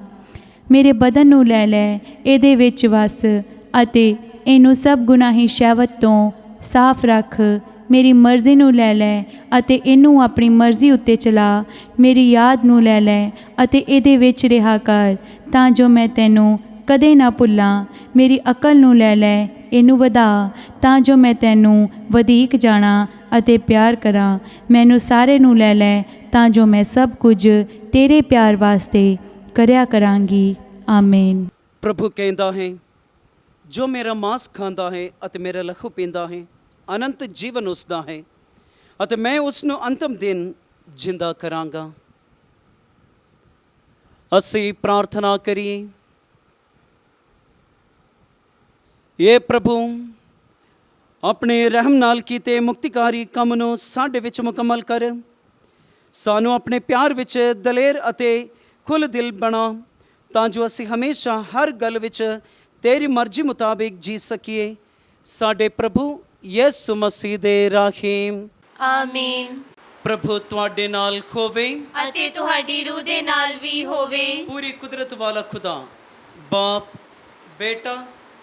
ਮੇਰੇ ਬਦਨ ਨੂੰ ਲੈ ਲੈ, ਇਹਦੇ ਵਿੱਚ ਵਸ ਅਤੇ ਇਹਨੂੰ ਸਭ ਗੁਨਾਹੀ ਸ਼ਹਿਵਤ ਤੋਂ ਸਾਫ਼ ਰੱਖ। ਮੇਰੀ ਮਰਜ਼ੀ ਨੂੰ ਲੈ ਲੈ ਅਤੇ ਇਹਨੂੰ ਆਪਣੀ ਮਰਜ਼ੀ ਉੱਤੇ ਚਲਾ। ਮੇਰੀ ਯਾਦ ਨੂੰ ਲੈ ਲੈ ਅਤੇ ਇਹਦੇ ਵਿੱਚ ਰਿਹਾ ਕਰ, ਤਾਂ ਜੋ ਮੈਂ ਤੈਨੂੰ ਕਦੇ ਨਾ ਭੁੱਲਾਂ। ਮੇਰੀ ਅਕਲ ਨੂੰ ਲੈ ਲੈ, ਇਹਨੂੰ ਵਧਾ, ਤਾਂ ਜੋ ਮੈਂ ਤੈਨੂੰ ਵਧੀਕ ਜਾਣਾ ਅਤੇ ਪਿਆਰ ਕਰਾਂ। ਮੈਨੂੰ ਸਾਰੇ ਨੂੰ ਲੈ ਲੈ, ਤਾਂ ਜੋ ਮੈਂ ਸਭ ਕੁਝ ਤੇਰੇ ਪਿਆਰ ਵਾਸਤੇ ਕਰਿਆ ਕਰਾਂਗੀ। ਆਮੀਨ। ਪ੍ਰਭੂ ਕਹਿੰਦਾ ਹੈ, ਜੋ ਮੇਰਾ ਮਾंस ਖਾਂਦਾ ਹੈ ਅਤੇ ਮੇਰਾ ਲਹੂ ਪੀਂਦਾ ਹੈ, ਅਨੰਤ ਜੀਵਨ ਉਸ ਦਾ ਹੈ ਅਤੇ ਮੈਂ ਉਸ ਨੂੰ ਅੰਤਮ ਦਿਨ ਜਿੰਦਾ ਕਰਾਂਗਾ। ਅਸੀਂ ਪ੍ਰਾਰਥਨਾ ਕਰੀਏ। ਇਹ ਪ੍ਰਭੂ, ਆਪਣੇ ਰਹਿਮ ਨਾਲ ਕੀਤੇ ਮੁਕਤੀਕਾਰੀ ਕੰਮ ਨੂੰ ਸਾਡੇ ਵਿੱਚ ਮੁਕੰਮਲ ਕਰ। ਸਾਨੂੰ ਆਪਣੇ ਪਿਆਰ ਵਿੱਚ ਦਲੇਰ ਅਤੇ ਖੁੱਲ੍ਹ ਦਿਲ ਬਣਾ, ਤਾਂ ਜੋ ਅਸੀਂ ਹਮੇਸ਼ਾ ਹਰ ਗੱਲ ਵਿੱਚ ਤੇਰੀ ਮਰਜ਼ੀ ਮੁਤਾਬਿਕ ਜੀ ਸਕੀਏ। ਸਾਡੇ ਪ੍ਰਭੂ ਯਿਸੂ ਮਸੀਹ ਦੇ ਰਾਹੀ। ਆਮੀਨ। ਪ੍ਰਭੂ ਤੁਹਾਡੇ ਨਾਲ ਹੋਵੇ ਅਤੇ ਤੁਹਾਡੀ ਰੂਹ ਦੇ ਨਾਲ ਵੀ ਹੋਵੇ। ਪੂਰੀ ਕੁਦਰਤ ਵਾਲਾ ਖੁਦਾ ਬਾਪ, ਬੇਟਾ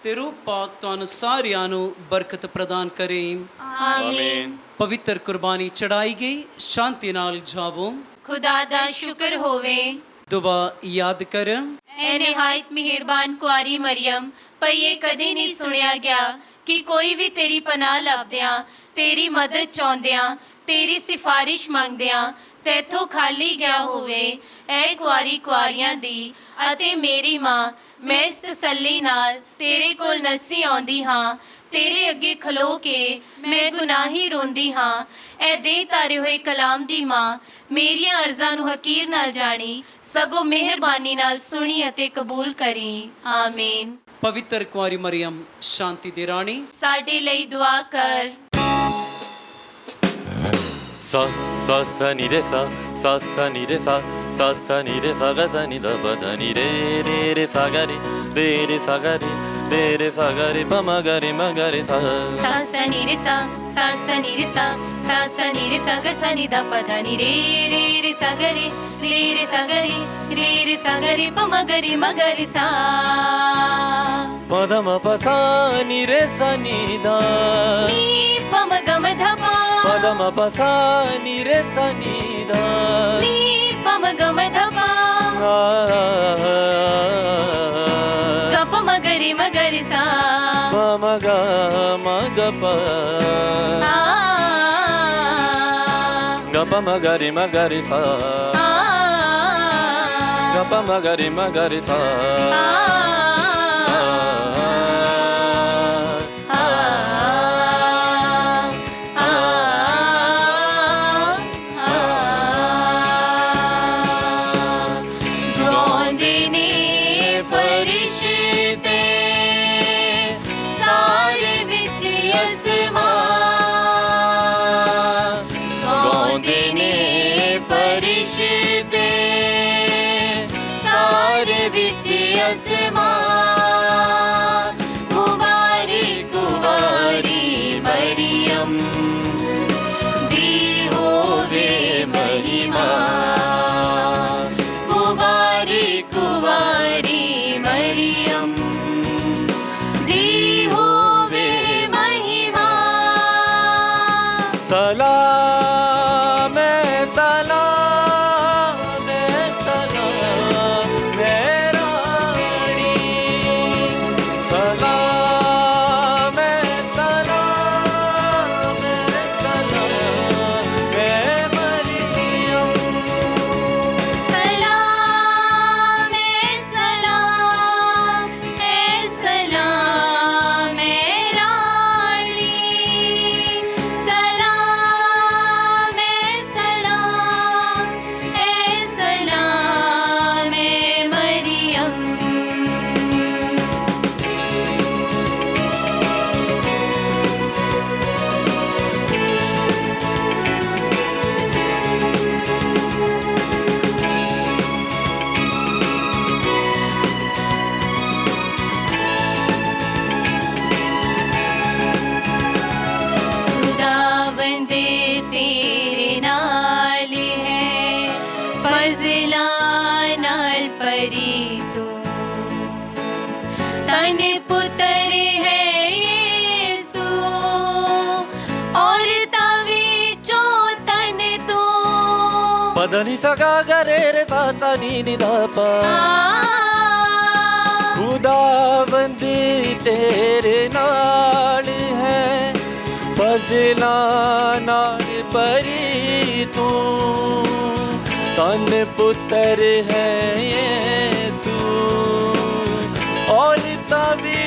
ਤੇ ਰੂਹ ਪਾਕ ਤੁਹਾਨੂੰ ਸਾਰਿਆਂ ਨੂੰ ਬਰਕਤ ਪ੍ਰਦਾਨ ਕਰੇ। ਆਮੀਨ। ਪਵਿੱਤਰ ਕੁਰਬਾਨੀ ਚੜਾਈ ਗਈ, ਸ਼ਾਂਤੀ ਨਾਲ ਜਾਵੋ। ਖੁਦਾ ਦਾ ਸ਼ੁਕਰ ਹੋਵੇ। ਦੁਆ ਯਾਦ ਕਰ। ਐ ਨਿਹਾਇਤ ਮਿਹਰਬਾਨ ਕੁਆਰੀ ਮਰੀਮ, ਪਈਏ ਕਦੇ ਨਹੀਂ ਸੁਣਿਆ ਗਿਆ ਕਿ ਕੋਈ ਵੀ ਤੇਰੀ ਪਨਾਹ ਲੱਭਦਿਆਂ, ਤੇਰੀ ਮਦਦ ਚਾਹੁੰਦਿਆਂ, ਤੇਰੀ ਸਿਫਾਰਿਸ਼ ਮੰਗਦਿਆਂ ਤੈਥੋਂ ਖਾਲੀ ਗਿਆ ਹੋਵੇ। ਐ ਕੁਆਰੀ ਕੁਆਰੀਆਂ ਦੀ ਅਤੇ ਮੇਰੀ ਮਾਂ, ਮੈਂ ਇਸ ਤਸੱਲੀ ਨਾਲ ਤੇਰੇ ਕੋਲ ਨੱਸੀ ਆਉਂਦੀ ਹਾਂ। ਤੇਰੇ ਅੱਗੇ ਖਲੋ ਕੇ ਮੈਂ ਗੁਨਾਹੀ ਰੋਂਦੀ ਹਾਂ। ਐ ਦੇ ਤਾਰੇ ਹੋਏ ਕਲਾਮ ਦੀ ਮਾਂ, ਮੇਰੀਆਂ ਅਰਜ਼ਾਂ ਨੂੰ ਹਕੀਰ ਨਾ ਜਾਣੀ, ਸਗੋਂ ਮਿਹਰਬਾਨੀ ਨਾਲ ਸੁਣੀ ਅਤੇ ਕਬੂਲ ਕਰੀ। ਆਮੀਨ। ਪਵਿੱਤਰ ਕੁਆਰੀ ਮਰੀਮ, ਸ਼ਾਂਤੀ ਦੀ ਰਾਣੀ, ਸਾਡੇ ਲਈ ਦੁਆ ਕਰ। sa sa sa ni re sa sa sa ni re sa sa sa ni re sa ga sa ni da pa da ni re re re sa ga re sa ga re sa ga re pa ma ga re sa sa sa ni re sa sa sa ni re sa sa sa ni re sa ga sa ni da pa da ni re re sa ga re sa ga re sa ga re pa ma ga re sa pa da ma pa sa ni re sa ni da ni pa ma ga ma dha pa pa da ma pa sa ni re sa ni da ni pa ma ga ma dha pa ga pa ma ga re sa pa ma ga pa ga pa ma ga re sa ga pa ma ga re sa मुबारक कुवारी मरियम, दी होवे महिमा। मुबारक कुवारी मरियम, दी होवे महिमा। सलाम तेरे नाल है, फजला नाल परी तू। तन पुत्र है यीशु, और तवी चो तन तू। पदनी सगा गरे रे पासा नी दा पा। खुदावंदी तेरे नाल है, फजला नाल परी तू। तन पुत्र है यीशु, और तभी